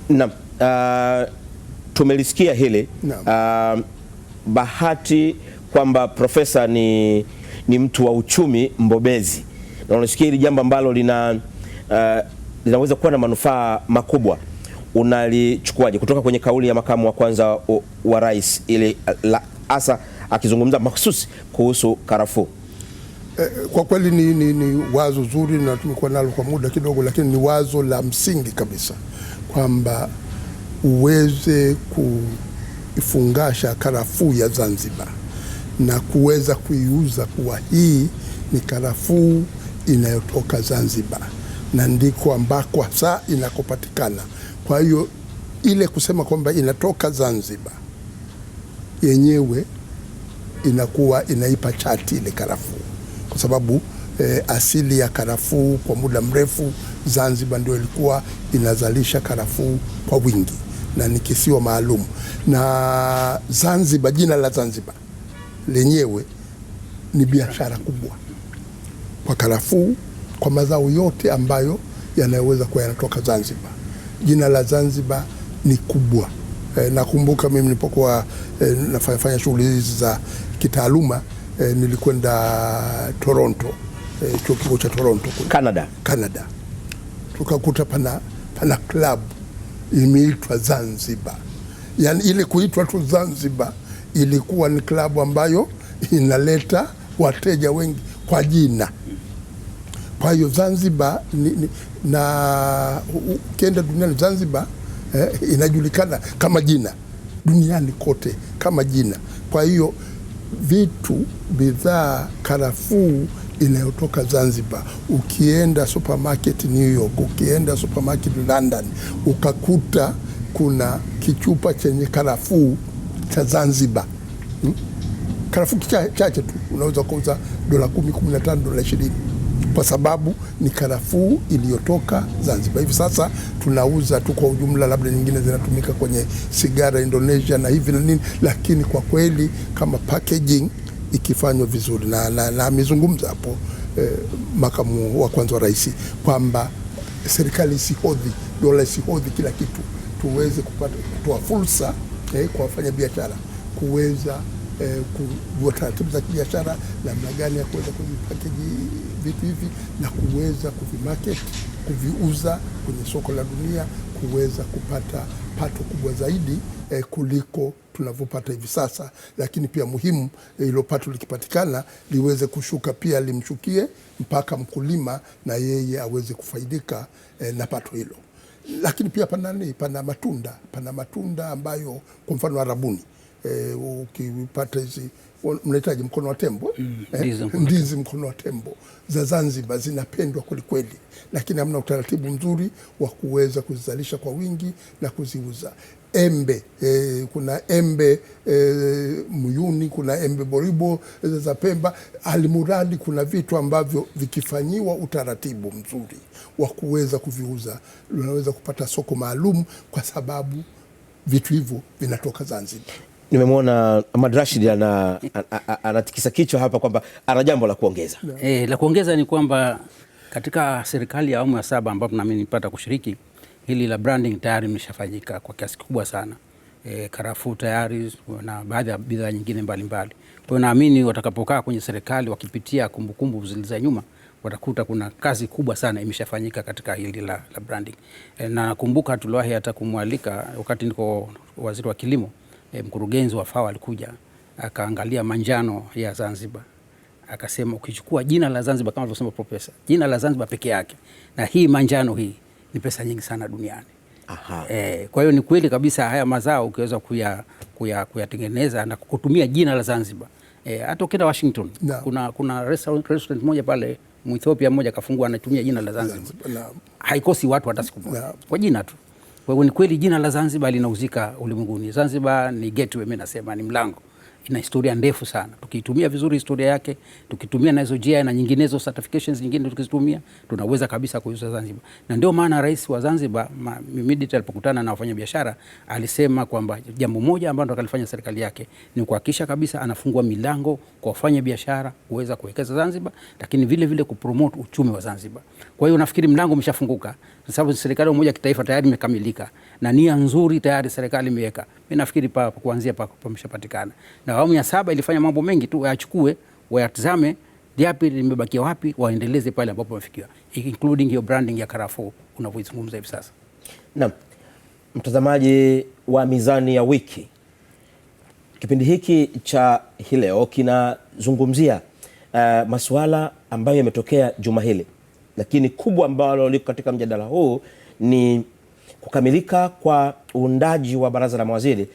Na tumelisikia hili bahati kwamba profesa ni mtu wa uchumi mbobezi, na unasikia hili jambo ambalo linaweza kuwa na manufaa makubwa. Unalichukuaje kutoka kwenye kauli ya makamu wa kwanza wa rais ili hasa akizungumza mahsusi kuhusu karafuu? Kwa kweli ni wazo zuri na tumekuwa nalo kwa muda kidogo, lakini ni wazo la msingi kabisa kwamba uweze kuifungasha karafuu ya Zanzibar na kuweza kuiuza kuwa hii ni karafuu inayotoka Zanzibar na ndiko ambako hasa inakopatikana. Kwa hiyo ile kusema kwamba inatoka Zanzibar yenyewe inakuwa inaipa chati ile karafuu, kwa sababu asili ya karafuu kwa muda mrefu Zanzibar ndio ilikuwa inazalisha karafuu kwa wingi na ni kisiwa maalum. Na Zanzibar, jina la Zanzibar lenyewe ni biashara kubwa kwa karafuu, kwa mazao yote ambayo yanaweza kuwa yanatoka Zanzibar. Jina la Zanzibar ni kubwa. Nakumbuka mimi nilipokuwa nafanya shughuli hizi za kitaaluma, nilikwenda Toronto, chuo kikuu cha Toronto, Canada. Tukakuta pana club imeitwa Zanzibar. Yani ile kuitwa tu Zanzibar ilikuwa ni klabu ambayo inaleta wateja wengi kwa jina. Kwa hiyo Zanzibar na ukienda duniani Zanzibar inajulikana kama jina duniani kote kama jina. Kwa hiyo bidhaa karafuu inayotoka Zanzibar, ukienda supermarket New York, ukienda supermarket London, ukakuta kuna kichupa chenye karafuu cha Zanzibar. Karafuu chache tu unaweza kuuza $10, $15, $20 kwa sababu ni karafuu iliyotoka Zanzibar. Hivi sasa tunauza tu kwa ujumla, labda nyingine zinatumika kwenye sigara Indonesia na hivi na nini, lakini kwa kweli kama packaging ikifanywa vizuri na amezungumza hapo makamu wa kwanza wa rais kwamba serikali isihodhi, dola isihodhi kila kitu, tuweze kutoa fursa kwa wafanya biashara kuweza kujua taratibu za kibiashara, namna gani ya kuweza kuvipackage vitu hivi na kuweza kuvimarket, kuviuza kwenye soko la dunia, kuweza kupata pato kubwa zaidi kuliko tunavyopata hivi sasa. Lakini pia muhimu hilo pato likipatikana liweze kushuka, pia limshukie mpaka mkulima na yeye aweze kufaidika na pato hilo. Lakini pia pana matunda ambayo kwa mfano Arabuni ukipata hizi mnahitaji mkono wa tembo, ndizi mkono wa tembo za Zanzibar zinapendwa kwelikweli, lakini hamna utaratibu mzuri wa kuweza kuzizalisha kwa wingi na kuziuza. Embe, kuna embe Muyuni, kuna embe Boribo za Pemba. Alimuradi kuna vitu ambavyo vikifanyiwa utaratibu mzuri wa kuweza kuviuza unaweza kupata soko maalum, kwa sababu vitu hivyo vinatoka Zanzibar. Nimemwona Ahmad Rashid anatikisa kichwa hapa kwamba ana jambo la kuongeza. La kuongeza ni kwamba katika serikali ya awamu ya 7 ambapo nami nilipata kushiriki, hili la branding tayari limeshafanyika kwa kiasi kikubwa sana. Karafuu tayari na baadhi ya bidhaa nyingine mbalimbali. Kwa hiyo naamini watakapokaa kwenye serikali wakipitia kumbukumbu zilizo nyuma, watakuta kuna kazi kubwa sana imeshafanyika katika hili la branding. Na nakumbuka tuliwahi hata kumwalika wakati niko waziri wa kilimo, mkurugenzi wa FAO alikuja akaangalia manjano ya Zanzibar, akasema ukichukua jina la Zanzibar kama alivyosema profesa, jina la Zanzibar peke yake na hii manjano hii ni pesa nyingi sana duniani. Kwa hiyo ni kweli kabisa haya mazao ukiweza kuyatengeneza na kutumia jina la Zanzibar. Hata ukienda Washington kuna restaurant moja pale Ethiopia mmoja kafungua anatumia jina la Zanzibar. Haikosi watu hata siku moja kwa jina tu. Kwa hiyo ni kweli jina la Zanzibar linauzika ulimwenguni. Zanzibar ni gateway, mimi nasema ni mlango. Ina historia ndefu sana. Tukiitumia vizuri historia yake, tukitumia na hizo GI na nyinginezo certifications nyingine tukizitumia, tunaweza kabisa kuuza Zanzibar. Na ndio maana rais wa Zanzibar immediately alipokutana na wafanyabiashara alisema kwamba jambo moja ambalo atalifanya serikali yake ni kuhakikisha kabisa anafungua milango kwa wafanyabiashara kuweza kuwekeza Zanzibar, lakini vile vile kupromote uchumi wa Zanzibar. Kwa hiyo nafikiri mlango umeshafunguka kwa sababu serikali moja kitaifa tayari imekamilika na nia nzuri tayari serikali imeweka. Mimi nafikiri kuanzia pameshapatikana. Na awamu ya 7 ilifanya mambo mengi tu, wayachukue, wayatazame yapi limebakia wapi, waendeleze pale ambapo wamefikia, including hiyo branding ya karafuu unavyozungumza hivi sasa. Naam, mtazamaji wa Mizani ya Wiki, kipindi hiki cha hii leo kinazungumzia masuala ambayo yametokea juma hili, lakini kubwa ambalo liko katika mjadala huu ni kukamilika kwa uundaji wa baraza la mawaziri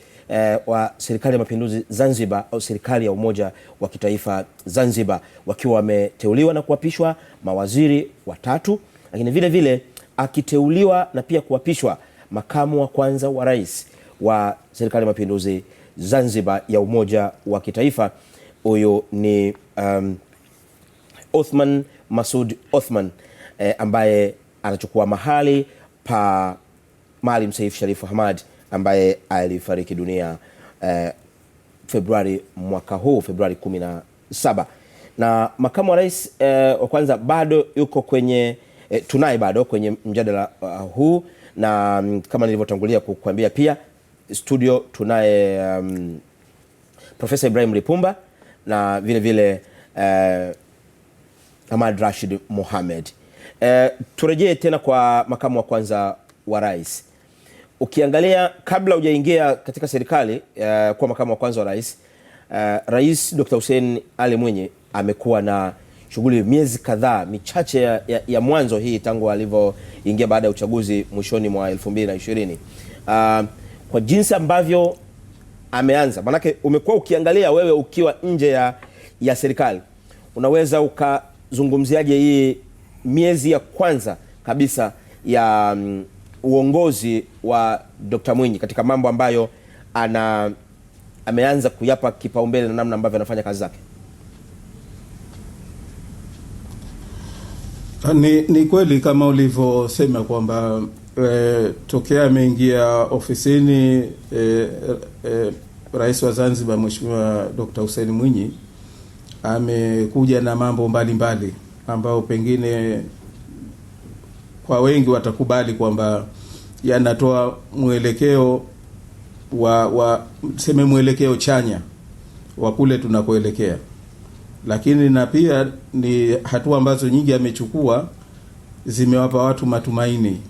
wa serikali ya mapinduzi Zanzibar au serikali ya umoja wa kitaifa Zanzibar, wakiwa wameteuliwa na kuapishwa mawaziri watatu, lakini vile vile akiteuliwa na pia kuapishwa makamu wa kwanza wa rais wa serikali ya mapinduzi Zanzibar ya umoja wa kitaifa. Huyo ni Othman Masoud Othman ambaye anachukua mahali pa Maalim Seif Sharif Hamad ambaye alifariki dunia Februari mwaka huu, Februari 17. Na makamu wa rais wa kwanza bado yuko kwenye tunaye bado kwenye mjadala huu, na kama nilivyotangulia kukuambia pia studio tunaye Profesa Ibrahim Lipumba na vile vile Ahmad Rashid Mohamed. Turejee tena kwa makamu wa kwanza wa rais. ukiangalia kabla hujaingia katika serikali kwa makamu wa kwanza wa rais, Rais Dr. Hussein Ali Mwinyi amekuwa na shughuli miezi kadhaa michache ya mwanzo hii tangu alivyoingia baada ya uchaguzi mwishoni mwa 2020. Kwa jinsi ambavyo ameanza, manake umekuwa ukiangalia wewe ukiwa nje ya serikali, unaweza ukazungumziaje hii miezi ya kwanza kabisa ya uongozi wa Dr. Mwinyi katika mambo ambayo ameanza kuyapa kipaumbele na namna ambavyo anafanya kazi zake? Ni kweli kama ulivyosema kwamba tokea ameingia ofisini Rais wa Zanzibar Mheshimiwa Dr. Hussein Mwinyi amekuja na mambo mbalimbali ambao pengine kwa wengi watakubali kwamba yanatoa mwelekeo seme mwelekeo chanya wa kule tunakoelekea, lakini na pia ni hatua ambazo nyingi amechukua zimewapa watu matumaini,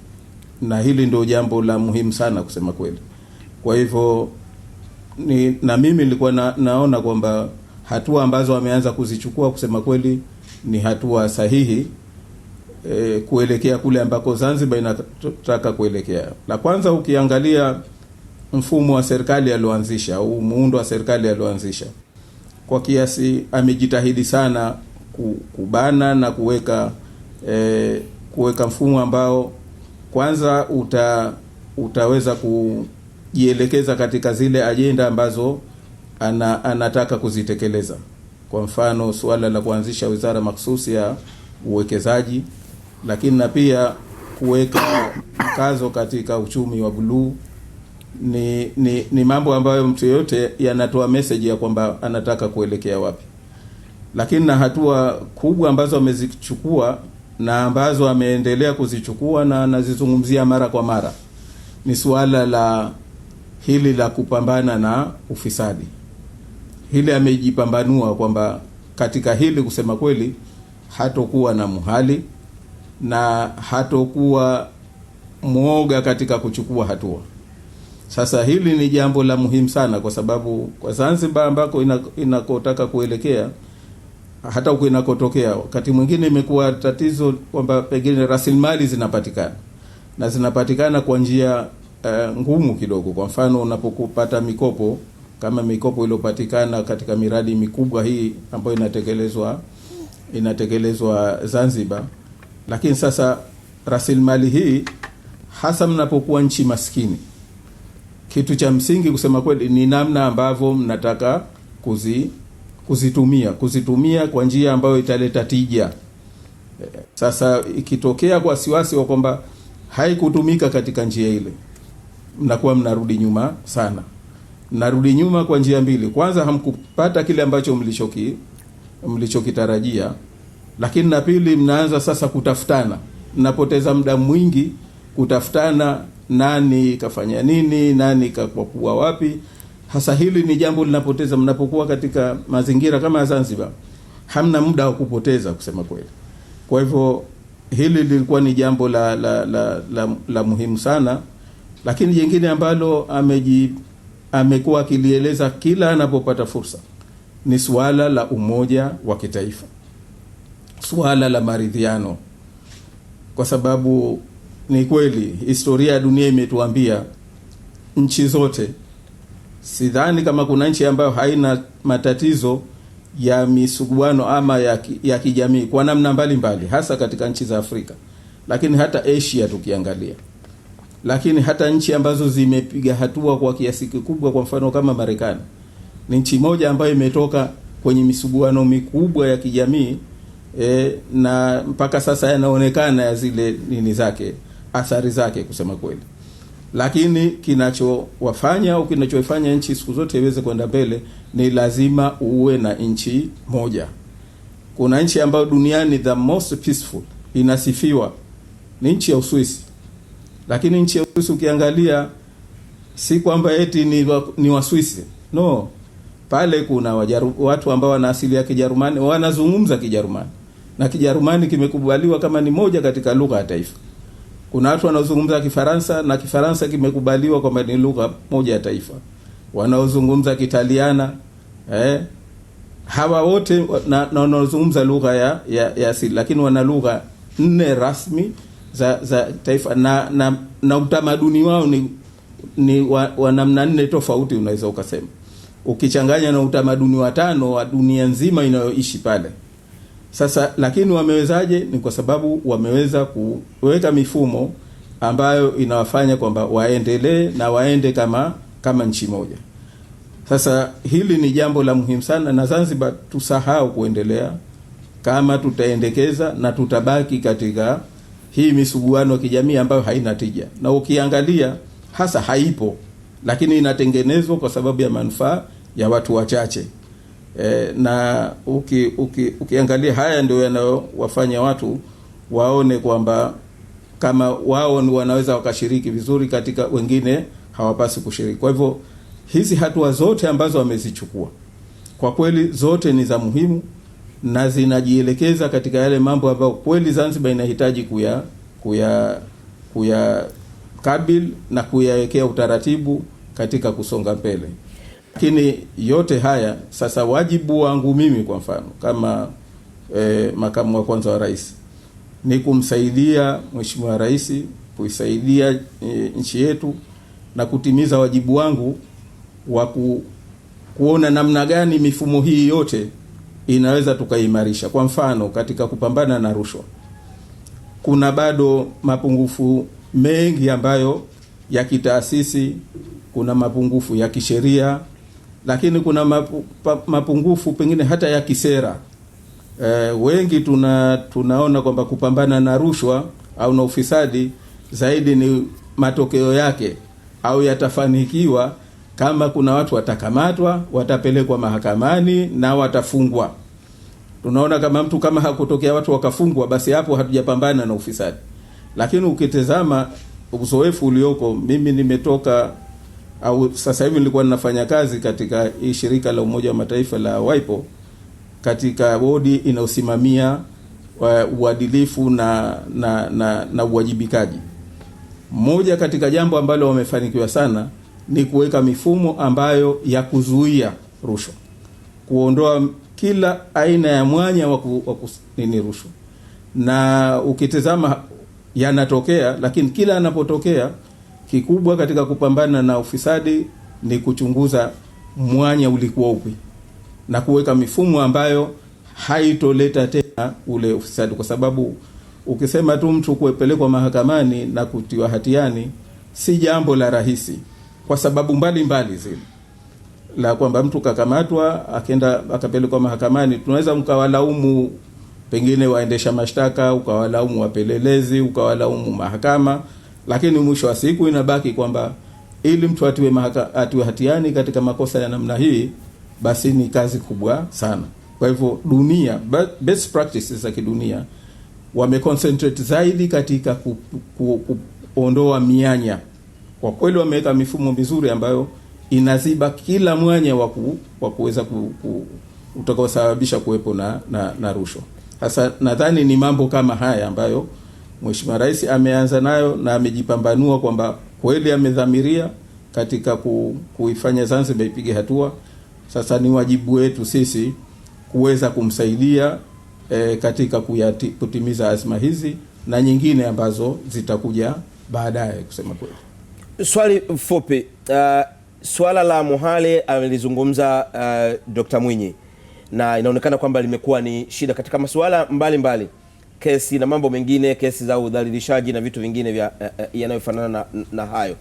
na hili ndio jambo la muhimu sana kusema kweli. Kwa hivyo na mimi nilikuwa naona kwamba hatua ambazo ameanza kuzichukua kusema kweli ni hatua sahihi kuelekea kule ambako Zanzibar inataka kuelekea. La kwanza, ukiangalia mfumo wa serikali alioanzisha au muundo wa serikali alioanzisha, kwa kiasi amejitahidi sana kubana na kuweka mfumo ambao kwanza utaweza kujielekeza katika zile ajenda ambazo anataka kuzitekeleza. Kwa mfano, suala la kuanzisha wizara mahsusi ya uwekezaji, lakini na pia kuweka mkazo katika uchumi wa buluu. Ni mambo ambayo mtu yote yanatoa message ya kwamba anataka kuelekea wapi. Lakini na hatua kubwa ambazo amezichukua na ambazo ameendelea kuzichukua na anazizungumzia mara kwa mara ni suala la hili la kupambana na ufisadi. Hili amejipambanua kwamba katika hili kusema kweli hatokuwa na muhali na hatokuwa mwoga katika kuchukua hatua. Sasa hili ni jambo la muhimu sana, kwa sababu kwa Zanzibar ambako inakotaka kuelekea, hata huko inakotokea, wakati mwingine imekuwa tatizo kwamba pengine rasilimali zinapatikana kwa njia ngumu kidogo. Kwa mfano, unapokupata mikopo kama mikopo iliyopatikana katika miradi mikubwa hii ambayo inatekelezwa Zanzibar, lakini sasa rasilimali hii hasa mnapokuwa nchi maskini, kitu cha msingi kusema kweli ni namna ambavyo mnataka kuzitumia kwa njia ambayo italeta tija. Sasa ikitokea kwa wasiwasi wa kwamba haikutumika katika njia ile, mnakuwa mnarudi nyuma sana. Mnarudi nyuma kwa njia mbili. Kwanza, hamkupata kile ambacho mlichokitarajia, lakini na pili, mnaanza sasa kutafutana. Mnapoteza muda mwingi kutafutana nani kafanya nini, nani kakua wapi. Hasa hili ni jambo linapoteza mnapokuwa katika mazingira kama Zanzibar. Hamna muda wa kupoteza kusema kweli. Kwa hivyo hili lilikuwa ni jambo la muhimu sana. Lakini jingine ambalo amekuwa akilieleza kila anapopata fursa ni suala la umoja wa kitaifa, suala la maridhiano, kwa sababu ni kweli historia ya dunia imetuambia nchi zote, sidhani kama kuna nchi ambayo haina matatizo ya misuguano ama ya kijamii kwa namna mbalimbali, hasa katika nchi za Afrika, lakini hata Asia tukiangalia. Lakini hata nchi ambazo zimepiga hatua kwa kiasi kikubwa, kwa mfano kama Marekani, ni nchi moja ambayo imetoka kwenye misuguano mikubwa ya kijamii na mpaka sasa yanaonekana ya zile athari zake kusema kweli. Lakini kinachowafanya au kinachofanya nchi siku zote iweze kwenda mbele ni lazima uwe na nchi moja. Kuna nchi ambayo duniani the most peaceful inasifiwa ni nchi ya Uswisi. Lakini nchi ya Uswisi ukiangalia, si kwamba eti ni Waswisi. No. Pale kuna watu ambao wana asili ya Kijerumani, wanazungumza Kijerumani. Na Kijerumani kimekubaliwa kama ni moja katika lugha ya taifa. Kuna watu wanaozungumza Kifaransa na Kifaransa kimekubaliwa kwamba ni lugha moja ya taifa. Wanaozungumza Kitaliana, hawa wote na wanaozungumza lugha ya asili, lakini wana lugha 4 rasmi za taifa na utamaduni wao ni wa namna 4 tofauti, unaweza ukasema, ukichanganya na utamaduni wa 5 wa dunia nzima inayoishi pale. Sasa lakini wamewezaje? Ni kwa sababu wameweza kuweka mifumo ambayo inawafanya kwamba waendelee na waende kama nchi moja. Sasa hili ni jambo la muhimu sana, na Zanzibar tusahau kuendelea kama tutaendekeza na tutabaki katika hii misuguano ya kijamii ambayo haina tija, na ukiangalia hasa haipo, lakini inatengenezwa kwa sababu ya manufaa ya watu wachache. Na ukiangalia haya ndio yanayowafanya watu waone kwamba kama wao wanaweza wakashiriki vizuri katika wengine hawapasi kushiriki. Kwa hivyo hizi hatua zote ambazo wamezichukua kwa kweli zote ni za muhimu na zinajielekeza katika yale mambo ambayo kweli Zanzibar inahitaji kuyakabili na kuyawekea utaratibu katika kusonga mbele. Lakini yote haya sasa, wajibu wangu mimi kwa mfano kama makamu wa kwanza wa rais ni kumsaidia Mheshimiwa Rais, kuisaidia nchi yetu na kutimiza wajibu wangu wa kuona namna gani mifumo hii yote inaweza tukaimarisha. Kwa mfano katika kupambana na rushwa, kuna bado mapungufu mengi ambayo ya kitaasisi, kuna mapungufu ya kisheria, lakini kuna mapungufu pengine hata ya kisera. Wengi tunaona kwamba kupambana na rushwa au na ufisadi zaidi ni matokeo yake au yatafanikiwa kama kuna watu watakamatwa, watapelekwa mahakamani na watafungwa. Tunaona kama mtu kama hakutokea watu wakafungwa, basi hapo hatujapambana na ufisadi. Lakini ukitazama uzoefu ulioko, mimi nimetoka au sasa hivi nilikuwa ninafanya kazi katika hii shirika la Umoja wa Mataifa la WIPO katika bodi inayosimamia uadilifu na uwajibikaji. Moja katika jambo ambalo wamefanikiwa sana ni kuweka mifumo ambayo ya kuzuia rushwa, kuondoa kila aina ya mwanya wa kunini rushwa. Na ukitazama yanatokea, lakini kila anapotokea, kikubwa katika kupambana na ufisadi ni kuchunguza mwanya ulikuwa upi na kuweka mifumo ambayo haitoleta tena ule ufisadi, kwa sababu ukisema tu mtu kupelekwa mahakamani na kutiwa hatiani si jambo la rahisi, kwa sababu mbalimbali zile. La kwamba mtu kakamatwa akaenda akapelekwa mahakamani, tunaweza mkawalaumu pengine waendesha mashtaka, ukawalaumu wapelelezi, ukawalaumu mahakama, lakini mwisho wa siku inabaki kwamba ili mtu atiwe hatiani katika makosa ya namna hii, basi ni kazi kubwa sana. Kwa hivyo dunia, best practices za kidunia wameconcentrate zaidi katika kuondoa mianya. Kwa kweli wameweka mifumo mizuri ambayo inaziba kila mwanya wa kuweza utakaosababisha kuwepo na rushwa. Sasa nadhani ni mambo kama haya ambayo Mheshimiwa Rais ameanza nayo na amejipambanua kwamba kweli amedhamiria katika kuifanya Zanzibar ipige hatua. Sasa ni wajibu wetu sisi kuweza kumsaidia katika kutimiza azma hizi na nyingine ambazo zitakuja baadaye, kusema kweli. Swali fupi, swala la muhali amelizungumza Dr. Mwinyi, na inaonekana kwamba limekuwa ni shida katika masuala mbalimbali, kesi na mambo mengine, kesi za udhalilishaji na vitu vingine yanayofanana na hayo.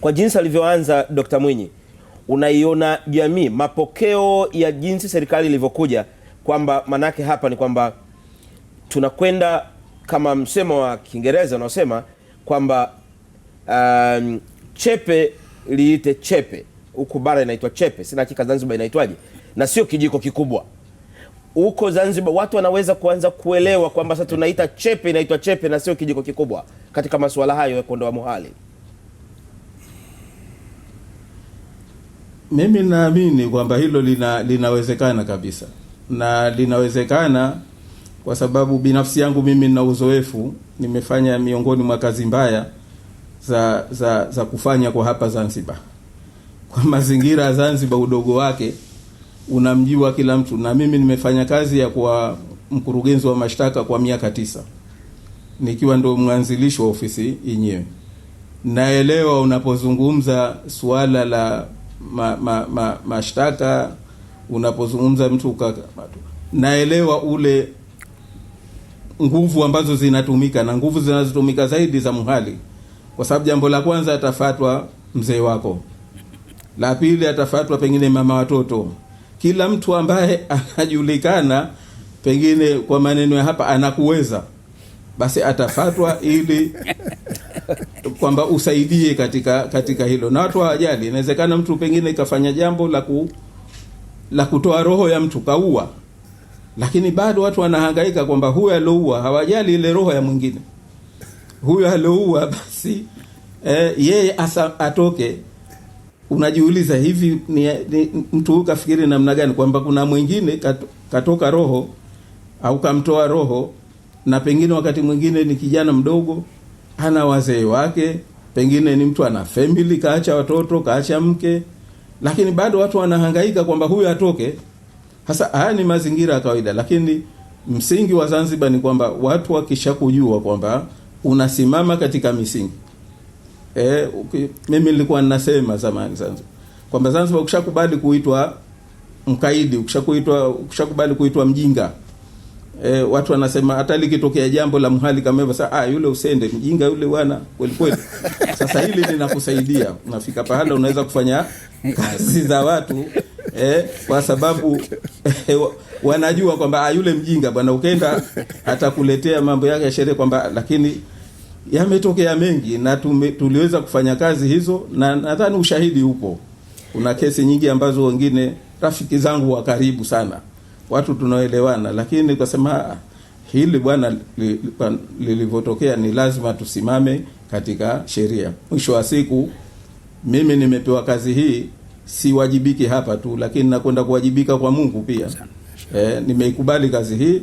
Kwa jinsi alivyoanza Dr. Mwinyi, unaiona jamii mapokeo ya jinsi serikali ilivyokuja, kwamba manake hapa ni kwamba tunakwenda kama msemo wa Kiingereza unaosema kwamba chepe liite chepe. Huko bara inaitwa chepe, sina hakika Zanzibar inaitwaje, na sio kijiko kikubwa. Huko Zanzibar watu wanaweza kuanza kuelewa kwamba sasa tunaita chepe inaitwa chepe na sio kijiko kikubwa katika masuala hayo ya kuondoa muhali. Mimi naamini kwamba hilo linawezekana kabisa, na linawezekana kwa sababu binafsi yangu mimi nina uzoefu, nimefanya miongoni mwa kazi mbaya za kufanya kwa hapa Zanzibar. Kwa mazingira ya Zanzibar, udogo wake unamjua kila mtu, na mimi nimefanya kazi ya kuwa mkurugenzi wa mashtaka kwa miaka 9 nikiwa ndo mwanzilishi wa ofisi yenyewe. Naelewa unapozungumza suala la mashtaka, unapozungumza mtu naelewa ule nguvu ambazo zinatumika, na nguvu zinazotumika zaidi za muhali, kwa sababu jambo la kwanza atafatwa mzee wako, la pili atafatwa pengine mama watoto, kila mtu ambaye anajulikana pengine kwa maneno ya hapa anakuweza, basi atafatwa ili kwamba usaidie katika hilo. Na watu hawajali, inawezekana mtu pengine kafanya jambo la kutoa roho ya mtu, kaua, lakini bado watu wanahangaika kwamba huyu aloua, hawajali ile roho ya mwingine. Huyu aloua basi yeye atoke. Unajiuliza, hivi ni mtu kafikiri namna gani kwamba kuna mwingine katoka roho au kamtoa roho, na pengine wakati mwingine ni kijana mdogo, ana wazee wake, pengine ni mtu ana family, kaacha watoto, kaacha mke, lakini bado watu wanahangaika kwamba huyu atoke. Hasa haya ni mazingira ya kawaida, lakini msingi wa Zanzibar ni kwamba watu wakishakujua kwamba unasimama katika misingi. Mimi nilikuwa ninasema zamani Zanzibar kwamba Zanzibar ukishakubali kuitwa mkaidi, ukishakubali kuitwa mjinga, watu wanasema hata likitokea jambo la mhali kama hivyo, sasa yule usende, mjinga yule bwana kweli kweli. Sasa hili linakusaidia, unafika pahala unaweza kufanya kazi za watu kwa sababu wanajua kwamba yule mjinga bwana, ukenda atakuletea mambo yake ya sheria, kwamba lakini yametokea mengi na tuliweza kufanya kazi hizo, na nadhani ushahidi upo. Kuna kesi nyingi ambazo wengine rafiki zangu wa karibu sana, watu tunaoelewana, lakini kwa sema hili bwana lilivyotokea ni lazima tusimame katika sheria. Mwisho wa siku mimi nimepewa kazi hii, siwajibiki hapa tu, lakini nakwenda kuwajibika kwa Mungu pia. Nimeikubali kazi hii,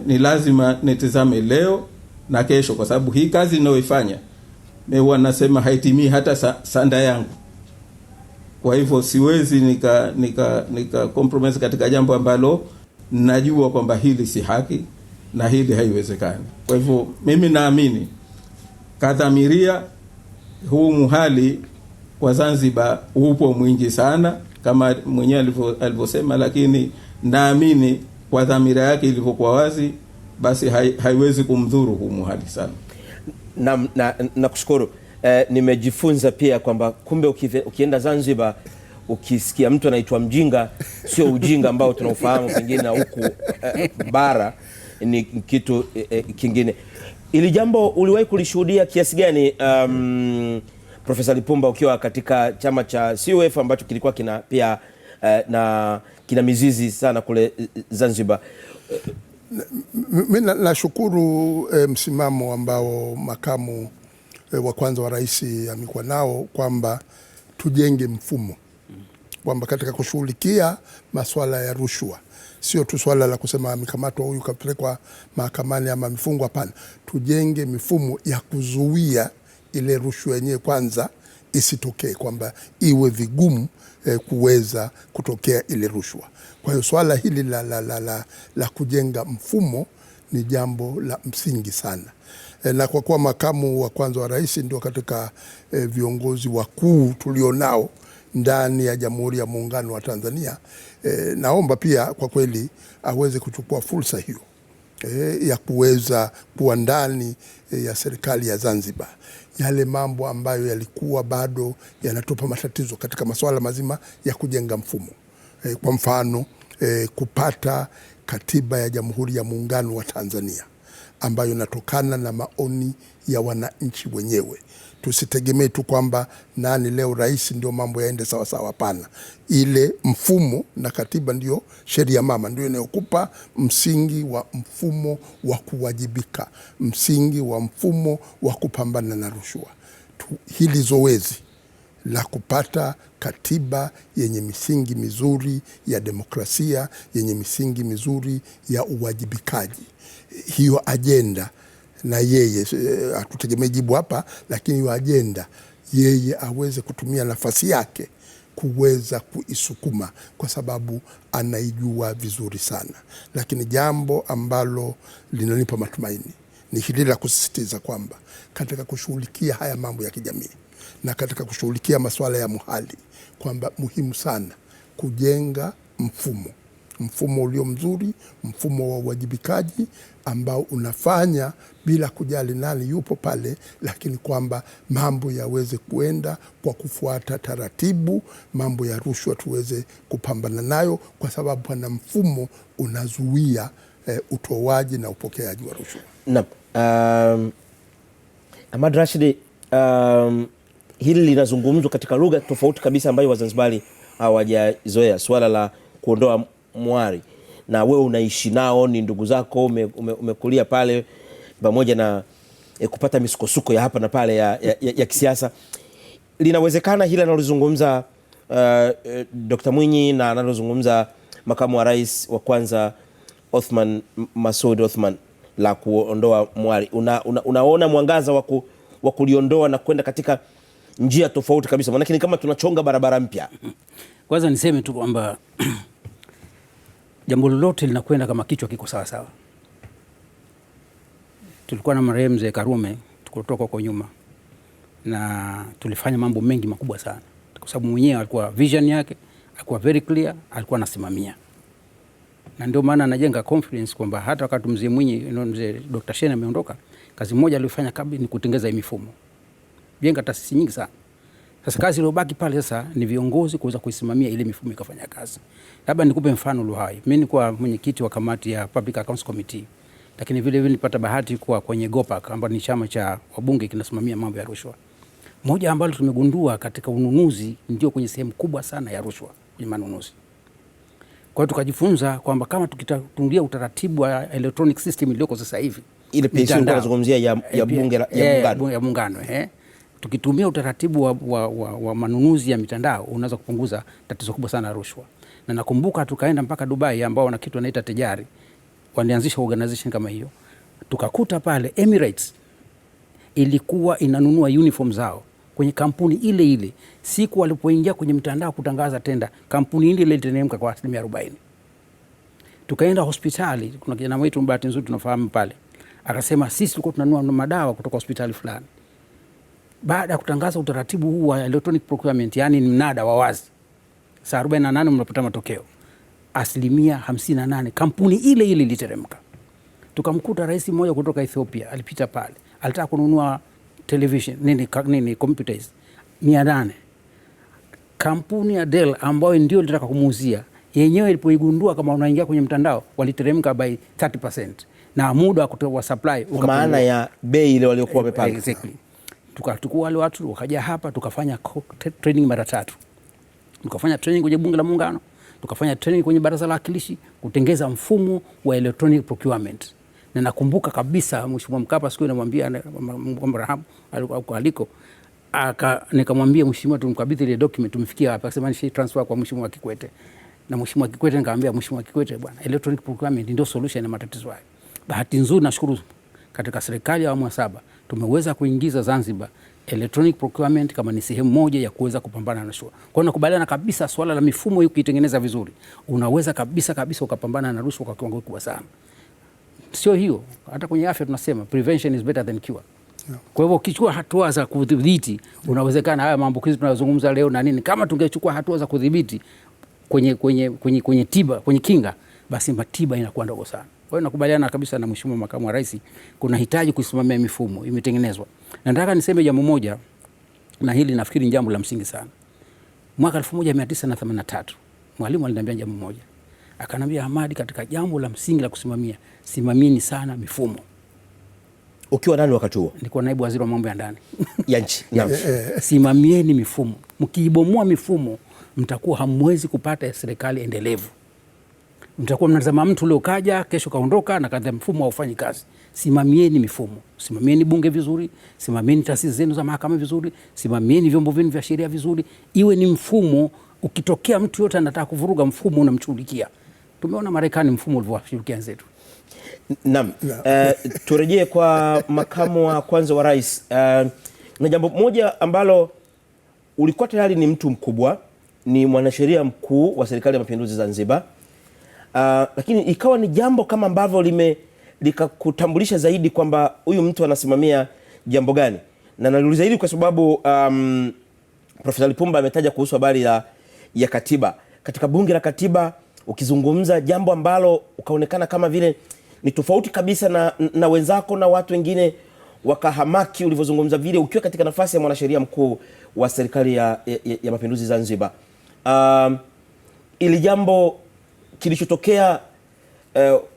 ni lazima nitizame leo na kesho, kwa sababu hii kazi ninayoifanya mimi huwa nasema haitimii hata sanda yangu. Kwa hivyo siwezi nika compromise katika jambo ambalo najua kwamba hili si haki na hili haiwezekani. Kwa hivyo mimi naamini kadhamiria huu muhali kwa Zanzibar upo mwingi sana kama mwenyewe alivyosema, lakini naamini kwa dhamira yake ilivyokuwa wazi, basi haiwezi kumdhuru huu muhali sana. Na kushukuru. Nimejifunza pia kwamba kumbe ukienda Zanzibar ukisikia mtu anaitwa mjinga, sio ujinga ambao tunaufahamu pengine na huku bara, ni kitu kingine. Ili jambo uliwahi kulishuhudia kiasi gani Profesa Lipumba ukiwa katika chama cha CUF ambacho kilikuwa kina pia na kina mizizi sana kule Zanzibar? Mimi nashukuru msimamo ambao makamu wa kwanza wa rais amekuwa nao, kwamba tujenge mfumo, kwamba katika kushughulikia masuala ya rushwa sio tu swala la kusema amekamatwa huyu kapelekwa mahakamani ama mifungwa. Hapana, tujenge mifumo ya kuzuia ile rushwa yenyewe kwanza isitokee, kwamba iwe vigumu kuweza kutokea ile rushwa. Kwa hiyo swala hili la kujenga mfumo ni jambo la msingi sana. Na kwa kuwa makamu wa kwanza wa rais ndio katika viongozi wakuu tulionao ndani ya Jamhuri ya Muungano wa Tanzania, naomba pia kwa kweli aweze kuchukua fursa hiyo ya kuweza kuwa ndani ya serikali ya Zanzibar yale mambo ambayo yalikuwa bado yanatupa matatizo katika masuala mazima ya kujenga mfumo. Kwa mfano kupata katiba ya Jamhuri ya Muungano wa Tanzania ambayo inatokana na maoni ya wananchi wenyewe. Tusitegemee tu kwamba nani leo rais ndio mambo yaende sawa sawa. Hapana, ile mfumo na katiba ndio sheria mama, ndio inayokupa msingi wa mfumo wa kuwajibika, msingi wa mfumo wa kupambana na rushwa. Hili zoezi la kupata katiba yenye misingi mizuri ya demokrasia, yenye misingi mizuri ya uwajibikaji. Hiyo ajenda, na yeye hatutegemei jibu hapa, lakini hiyo ajenda yeye aweze kutumia nafasi yake kuweza kuisukuma, kwa sababu anaijua vizuri sana. Lakini jambo ambalo linanipa matumaini ni hili la kusisitiza kwamba katika kushughulikia haya mambo ya kijamii na katika kushughulikia masuala ya muhali, kwamba muhimu sana kujenga mfumo ulio mzuri, mfumo wa uwajibikaji ambao unafanya bila kujali nani yupo pale, lakini kwamba mambo yaweze kuenda kwa kufuata taratibu. Mambo ya rushwa tuweze kupambana nayo, kwa sababu pana mfumo unazuia utoaji na upokeaji wa rushwa. Naam. Ahmad Rashid, hili linazungumzwa katika lugha tofauti kabisa ambayo Wazanzibari hawajazoea, swala la kuondoa mwari, na wewe unaishi nao, ni ndugu zako, umekulia pale, pamoja na kupata misukosuko ya hapa na pale ya kisiasa. Linawezekana hili analozungumza Dr. Mwinyi na analozungumza makamu wa rais wa kwanza Othman Masoud Othman la kuondoa mwari, unaona mwangaza wa kuliondoa na kwenda katika njia tofauti kabisa? Maana ni kama tunachonga barabara mpya. Kwanza niseme tu kwamba jambo lolote linakwenda kama kichwa kiko sawa sawa. Tulikuwa na marehemu Mzee Karume tukotoka kwa nyuma, na tulifanya mambo mengi makubwa sana, kwa sababu mwenyewe alikuwa vision yake, alikuwa very clear, alikuwa anasimamia. Na ndio maana anajenga confidence kwamba hata wakati Mzee Mwinyi, Mzee Dr. Shein ameondoka, kazi moja aliyofanya kabla ni kutengeza mifumo, jenga taasisi nyingi sana. Sasa kazi iliyobaki pale sasa ni viongozi kuweza kuisimamia ile mifumo ikafanya kazi. Labda nikupe mfano Luhai. Mimi nilikuwa mwenyekiti wa kamati ya Public Accounts Committee, lakini vile vile nilipata bahati kuwa kwenye GOPAC ambapo ni chama cha wabunge kinasimamia mambo ya rushwa. Moja ambalo tumegundua katika ununuzi ndio kwenye sehemu kubwa sana ya rushwa kwenye manunuzi. Kwa hiyo tukajifunza kwamba kama tukitatundia utaratibu wa electronic system iliyoko sasa hivi, ile pesa tunazungumzia ya bunge ya muungano, tukitumia utaratibu wa manunuzi ya mitandao unaweza kupunguza tatizo kubwa sana la rushwa. Na nakumbuka tukaenda mpaka Dubai ambao wana kitu wanaita Tejari, walianzisha organization kama hiyo. Tukakuta pale Emirates ilikuwa inanunua uniform zao kwenye kampuni ile ile. Siku walipoingia kwenye mitandao kutangaza tenda, kampuni ile ile iliteremka kwa 40%. Tukaenda hospitali, kuna kijana wetu mbahati nzuri tunafahamu pale, akasema sisi tulikuwa tunanunua madawa kutoka hospitali fulani. Baada ya kutangaza utaratibu huu wa electronic procurement, yani ni mnada wa wazi, saa 48 mnapata matokeo, 58% kampuni ile ile iliteremka. Tukamkuta rais mmoja kutoka Ethiopia alipita pale, alitaka kununua television nini computers 800. Kampuni ya Dell ambayo ndio ilitaka kumuuzia yenyewe ilipoigundua kama unaingia kwenye mtandao waliteremka by 30%, na muda wa kutoa supply kwa maana ya bei ile waliokuwa wamepanga. Exactly. Tukachukua wale watu wakaja hapa, tukafanya training mara 3. Tukafanya training kwenye bunge la muungano, tukafanya training kwenye baraza la wakilishi kutengeza mfumo wa electronic procurement. Na nakumbuka kabisa Mheshimiwa Mkapa siku namwambia Mrahamu aliko, nikamwambia Mheshimiwa tumkabidhi ile document tumefikia hapa, akasema ni transfer kwa Mheshimiwa Kikwete. Na Mheshimiwa Kikwete nikamwambia Mheshimiwa Kikwete, bwana, electronic procurement ndio solution ya matatizo haya. Bahati nzuri nashukuru katika serikali ya awamu ya 7 tumeweza kuingiza Zanzibar electronic procurement kama ni sehemu moja ya kuweza kupambana na rushwa. Kwa hiyo nakubaliana kabisa swala la mifumo hii ukitengeneza vizuri, unaweza kabisa ukapambana na rushwa kwa kiwango kikubwa sana. Sio hiyo, hata kwenye afya tunasema prevention is better than cure. Kwa hivyo ukichukua hatua za kudhibiti, unawezekana haya maambukizi tunayozungumza leo na nini, kama tungechukua hatua za kudhibiti kwenye tiba, kwenye kinga, basi matiba inakuwa ndogo sana. Kwa hiyo nakubaliana kabisa na Mheshimiwa Makamu wa Rais, kuna hitaji kusimamia mifumo imetengenezwa. Na nataka niseme jambo moja, na hili nafikiri ni jambo la msingi sana. Mwaka 1983 Mwalimu aliniambia jambo moja. Akanambia, Ahmad, katika jambo la msingi la kusimamia, simamieni sana mifumo. Ukiwa nani wakati huo? Nilikuwa naibu waziri wa mambo ya ndani ya nchi. Simamieni mifumo. Mkiibomoa mifumo, mtakuwa hamwezi kupata serikali endelevu. mtakuwa mnatazama mtu leo kaja, kesho kaondoka na kadha, mfumo haufanyi kazi. Simamieni mifumo, simamieni bunge vizuri, simamieni taasisi zenu za mahakama vizuri, simamieni vyombo vyenu vya sheria vizuri, iwe ni mfumo. Ukitokea mtu yote anataka kuvuruga mfumo, unamshughulikia. Tumeona Marekani mfumo ulivyowashughulikia wenzetu. Naam, turejee kwa makamu wa kwanza wa rais. Na jambo moja ambalo ulikuwa tayari ni mtu mkubwa, ni mwanasheria mkuu wa Serikali ya Mapinduzi Zanzibar, lakini ikawa ni jambo kama ambavyo likakutambulisha zaidi kwamba huyu mtu anasimamia jambo gani. Na naliuliza hili kwa sababu Profesa Lipumba ametaja kuhusu habari ya katiba. Katika bunge la katiba ukizungumza jambo ambalo ukaonekana kama vile ni tofauti kabisa na wenzako na watu wengine wakahamaki ulivyozungumza vile, ukiwa katika nafasi ya mwanasheria mkuu wa Serikali ya Mapinduzi Zanzibar. Ili jambo kilichotokea,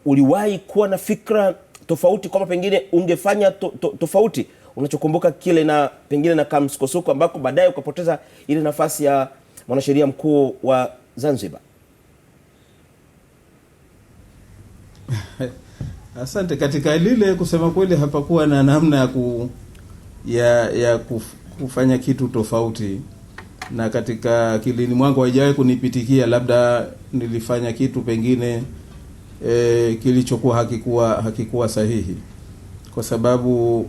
uliwahi kuwa na fikra tofauti kwamba pengine ungefanya tofauti, unachokumbuka kile, na pengine na kamsukosuko ambako baadaye ukapoteza ile nafasi ya mwanasheria mkuu wa Zanzibar? Asante. Katika lile, kusema kweli, hapakuwa na namna ya kufanya kitu tofauti, na katika kilini mwangu haijawahi kunipitikia labda nilifanya kitu pengine kilichokuwa hakikuwa sahihi, kwa sababu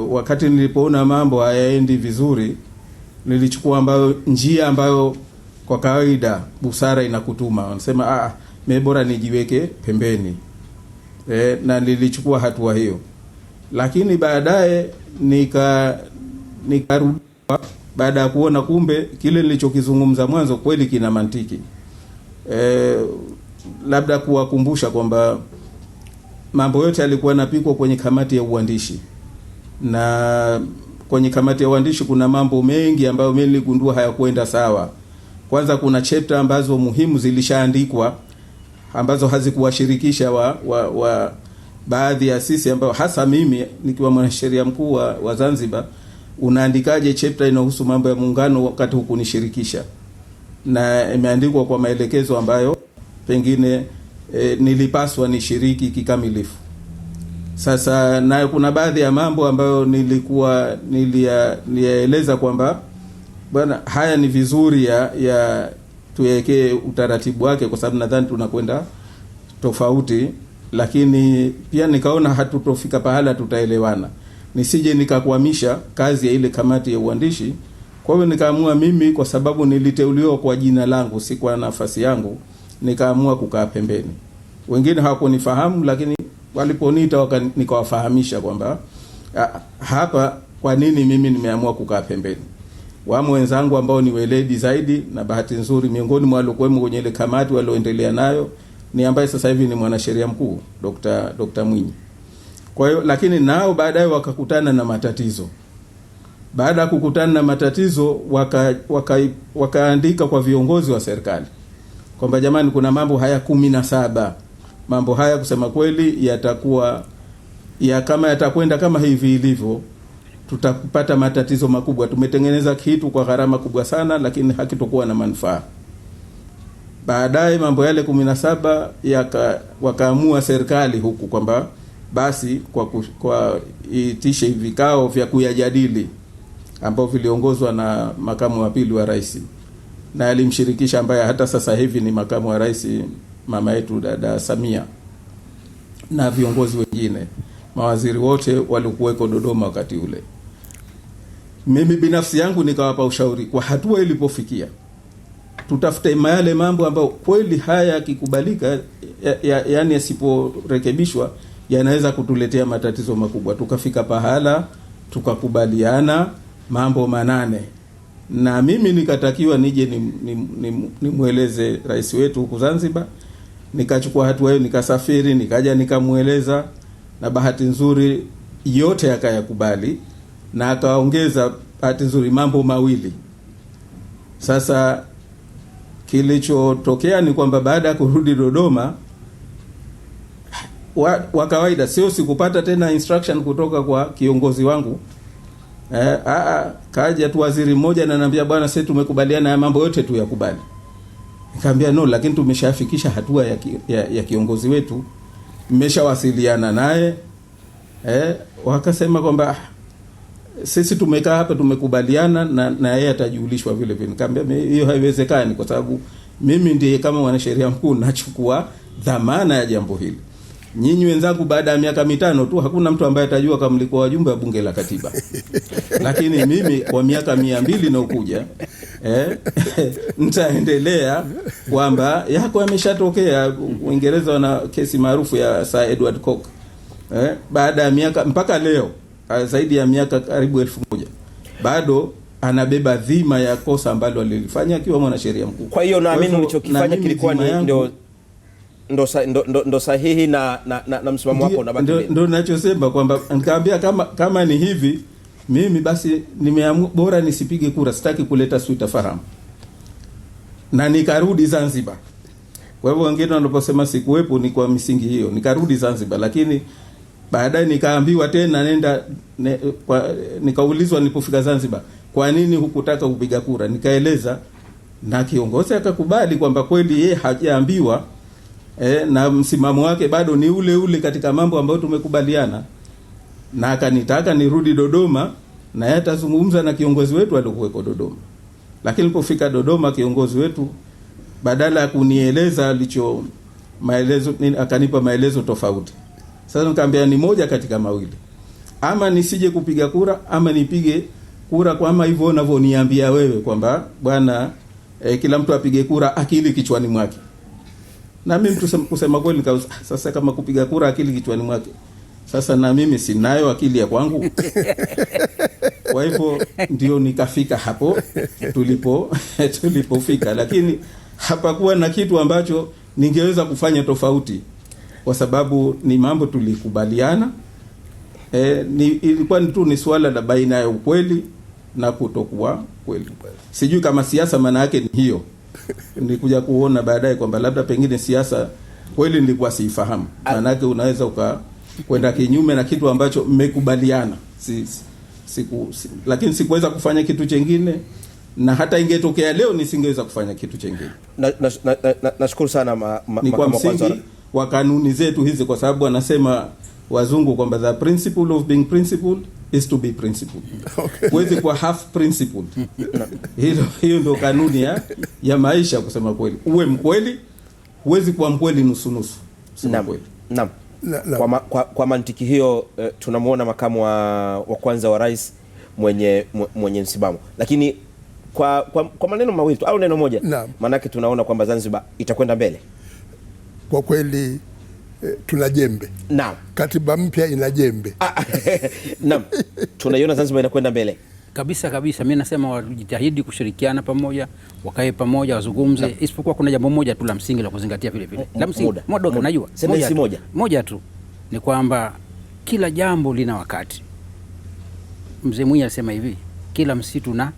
wakati nilipoona mambo hayaendi vizuri, nilichukua njia ambayo kwa kawaida busara inakutuma, wanasema mimi bora nijiweke pembeni, na nilichukua hatua hiyo. Lakini baadaye nikarudi baada ya kuona kumbe kile nilichokizungumza mwanzo kweli kina mantiki. Labda kuwakumbusha kwamba mambo yote yalikuwa yanapikwa kwenye kamati ya uandishi, na kwenye kamati ya uandishi kuna mambo mengi ambayo mimi niligundua hayakwenda sawa. Kwanza, kuna chapter ambazo muhimu zilishaandikwa ambazo hazikuwashirikisha wa baadhi ya sisi ambao, hasa mimi nikiwa mwanasheria mkuu wa Zanzibar. Unaandikaje chapter inahusu mambo ya muungano wakati hukunishirikisha? Na imeandikwa kwa maelekezo ambayo pengine nilipaswa nishiriki kikamilifu. Sasa na kuna baadhi ya mambo ambayo niliyaeleza kwamba bwana, haya ni vizuri ya tuwekee utaratibu wake, kwa sababu nadhani tunakwenda tofauti, lakini pia nikaona hatutofika pahala tutaelewana, nisije nikakwamisha kazi ya ile kamati ya uandishi. Kwa hiyo nikaamua mimi, kwa sababu niliteuliwa kwa jina langu, si kwa nafasi yangu, nikaamua kukaa pembeni. Wengine hawakunifahamu, lakini waliponiita nikawafahamisha kwamba hapa kwa nini mimi nimeamua kukaa pembeni. Wamo wenzangu ambao ni weledi zaidi, na bahati nzuri miongoni mwa waliokuwemo kwenye ile kamati walioendelea nayo ni ambaye sasa hivi ni mwanasheria mkuu Dr. Mwinyi. Kwa hiyo, lakini nao baadaye wakakutana na matatizo. Baada ya kukutana na matatizo wakaandika kwa viongozi wa serikali kwamba jamani, kuna mambo haya 17. Mambo haya kusema kweli yatakuwa kama yatakwenda kama hivi ilivyo, tutapata matatizo makubwa. Tumetengeneza kitu kwa gharama kubwa sana, lakini hakitokuwa na manufaa. Baadaye mambo yale 17 wakaamua serikali huku kwamba basi kwa itishe vikao vya kuyajadili, ambao viliongozwa na makamu wa pili wa rais, na alimshirikisha ambaye hata sasa hivi ni makamu wa rais, mama yetu dada Samia, na viongozi wengine, mawaziri wote walikuweko Dodoma wakati ule. Mimi binafsi yangu nikawapa ushauri kwa hatua ilipofikia, tutafute yale mambo ambayo kweli haya yakikubalika, yani yasiporekebishwa yanaweza kutuletea matatizo makubwa. Tukafika pahala tukakubaliana mambo 8, na mimi nikatakiwa nije nimweleze rais wetu huku Zanzibar. Nikachukua hatua hiyo, nikasafiri, nikaja nikamweleza, na bahati nzuri yote akayakubali, na akaongeza bahati nzuri mambo 2. Sasa kilichotokea ni kwamba baada ya kurudi Dodoma, wa kawaida sio sikupata tena instruction kutoka kwa kiongozi wangu. Kaja tu waziri mmoja na ananiambia, bwana, sisi tumekubaliana ya mambo yote tu yakubali. Nikamwambia no, lakini tumeshafikisha hatua ya kiongozi wetu, mmeshawasiliana naye. Wakasema kwamba sisi tumekaa hapa tumekubaliana na yeye atajulishwa vile vile. Nikamwambia hiyo haiwezekani, kwa sababu mimi ndiye kama mwanasheria mkuu nachukua dhamana ya jambo hili. Nyinyi wenzangu baada ya miaka 5 tu hakuna mtu ambaye atajua kama mlikuwa wajumbe wa bunge la katiba. Lakini mimi kwa miaka 200 na ukuja nitaendelea kwamba yako yameshatokea. Uingereza wana kesi maarufu ya Sir Edward Coke. Baada ya miaka mpaka leo zaidi ya miaka karibu 1000 bado anabeba dhima ya kosa ambalo alilifanya akiwa mwanasheria mkuu. Kwa hiyo naamini ulichokifanya kilikuwa ndo sahihi na msimamo wako unabaki. Ndio ninachosema kwamba nikamwambia kama ni hivi, mimi basi nimeamua bora nisipige kura, sitaki kuleta sitofahamu. Na nikarudi Zanzibar. Kwa hivyo wengine wanaposema sikuwepo ni kwa misingi hiyo. Nikarudi Zanzibar, lakini baadaye nikaambiwa tena nikaulizwa nilipofika Zanzibar, kwa nini hukutaka kupiga kura? Nikaeleza na kiongozi akakubali kwamba kweli yeye hajaambiwa na msimamo wake bado ni ule ule katika mambo ambayo tumekubaliana, na akanitaka nirudi Dodoma na yeye atazungumza na kiongozi wetu aliyokuweko Dodoma. Lakini nilipofika Dodoma, kiongozi wetu badala ya kunieleza akanipa maelezo tofauti. Sasa nikamwambia ni moja katika mawili, ama nisije kupiga kura ama nipige kura kama hivyo unavyoniambia wewe kwamba bwana kila mtu apige kura akili kichwani mwake. Na mimi kusema kweli sasa kama kupiga kura akili kichwani mwake, sasa na mimi sinayo akili ya kwangu. Kwa hivyo ndio nikafika hapo tulipofika, lakini hapakuwa na kitu ambacho ningeweza kufanya tofauti, kwa sababu ni mambo tulikubaliana. Ilikuwa ni swala la baina ya ukweli na kutokuwa kweli. Sijui kama siasa maana yake ni hiyo. Nilikuja kuona baadaye kwamba labda pengine siasa kweli nilikuwa siifahamu. Maana yake unaweza kwenda kinyume na kitu ambacho mmekubaliana. Lakini sikuweza kufanya kitu chengine, na hata ingetokea leo nisingeweza kufanya kitu chengine. Nashukuru sana ni kwa msingi wa kanuni zetu hizi, kwa sababu wanasema wazungu kwamba the principle of being principled is to be principled. Huwezi kuwa half principled. Hiyo ndio kanuni ya maisha, kusema kweli. Uwe mkweli, huwezi kuwa mkweli nusu nusu. Naam. Kwa mantiki hiyo tunamuona makamu wa kwanza wa rais mwenye msimamo. Lakini kwa maneno mawili au neno moja, maanake tunaona kwamba Zanzibar itakwenda mbele. Kwa kweli tuna jembe. Naam. Katiba mpya ina jembe. Naam. Tunaiona Zanzibar inakwenda mbele. Kabisa. Mimi nasema wajitahidi kushirikiana pamoja, wakae pamoja, wazungumze. Isipokuwa kuna jambo moja tu la msingi la kuzingatia vile vile. La msingi unajua? Moja tu. Ni kwamba kila jambo lina wakati. Mzee Mwinyi alisema hivi, kila msitu na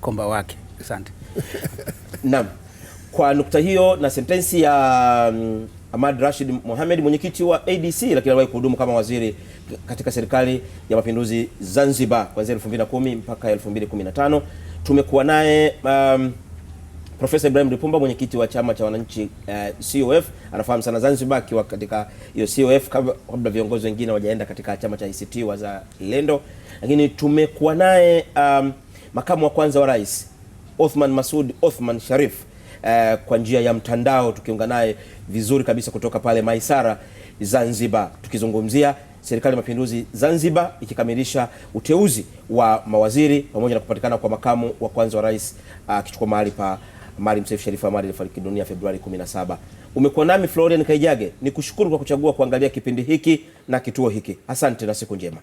komba wake. Asante. Naam. Kwa nukta hiyo na sentensi ya Ahmad Rashid Mohamed, mwenyekiti wa ADC lakini aliwahi kuhudumu kama waziri katika serikali ya mapinduzi Zanzibar kuanzia 2010 mpaka 2015. Tumekuwa naye Profesa Ibrahim Lipumba, mwenyekiti wa chama cha wananchi CUF, anafahamu sana Zanzibar akiwa katika hiyo CUF kabla viongozi wengine wajaenda katika chama cha ACT Wazalendo. Lakini tumekuwa naye makamu wa kwanza wa rais Othman Masoud Othman Sharif kwa njia ya mtandao, tukiunga naye vizuri kabisa kutoka pale Maisara Zanzibar, tukizungumzia serikali ya mapinduzi Zanzibar ikikamilisha uteuzi wa mawaziri pamoja na kupatikana kwa makamu wa kwanza wa rais akichukua mahali pa Maalim Seif Sharif Hamad alifariki dunia Februari 17. Umekuwa nami Florian Kaijage, nikushukuru kwa kuchagua kuangalia kipindi hiki na kituo hiki. Asante na siku njema.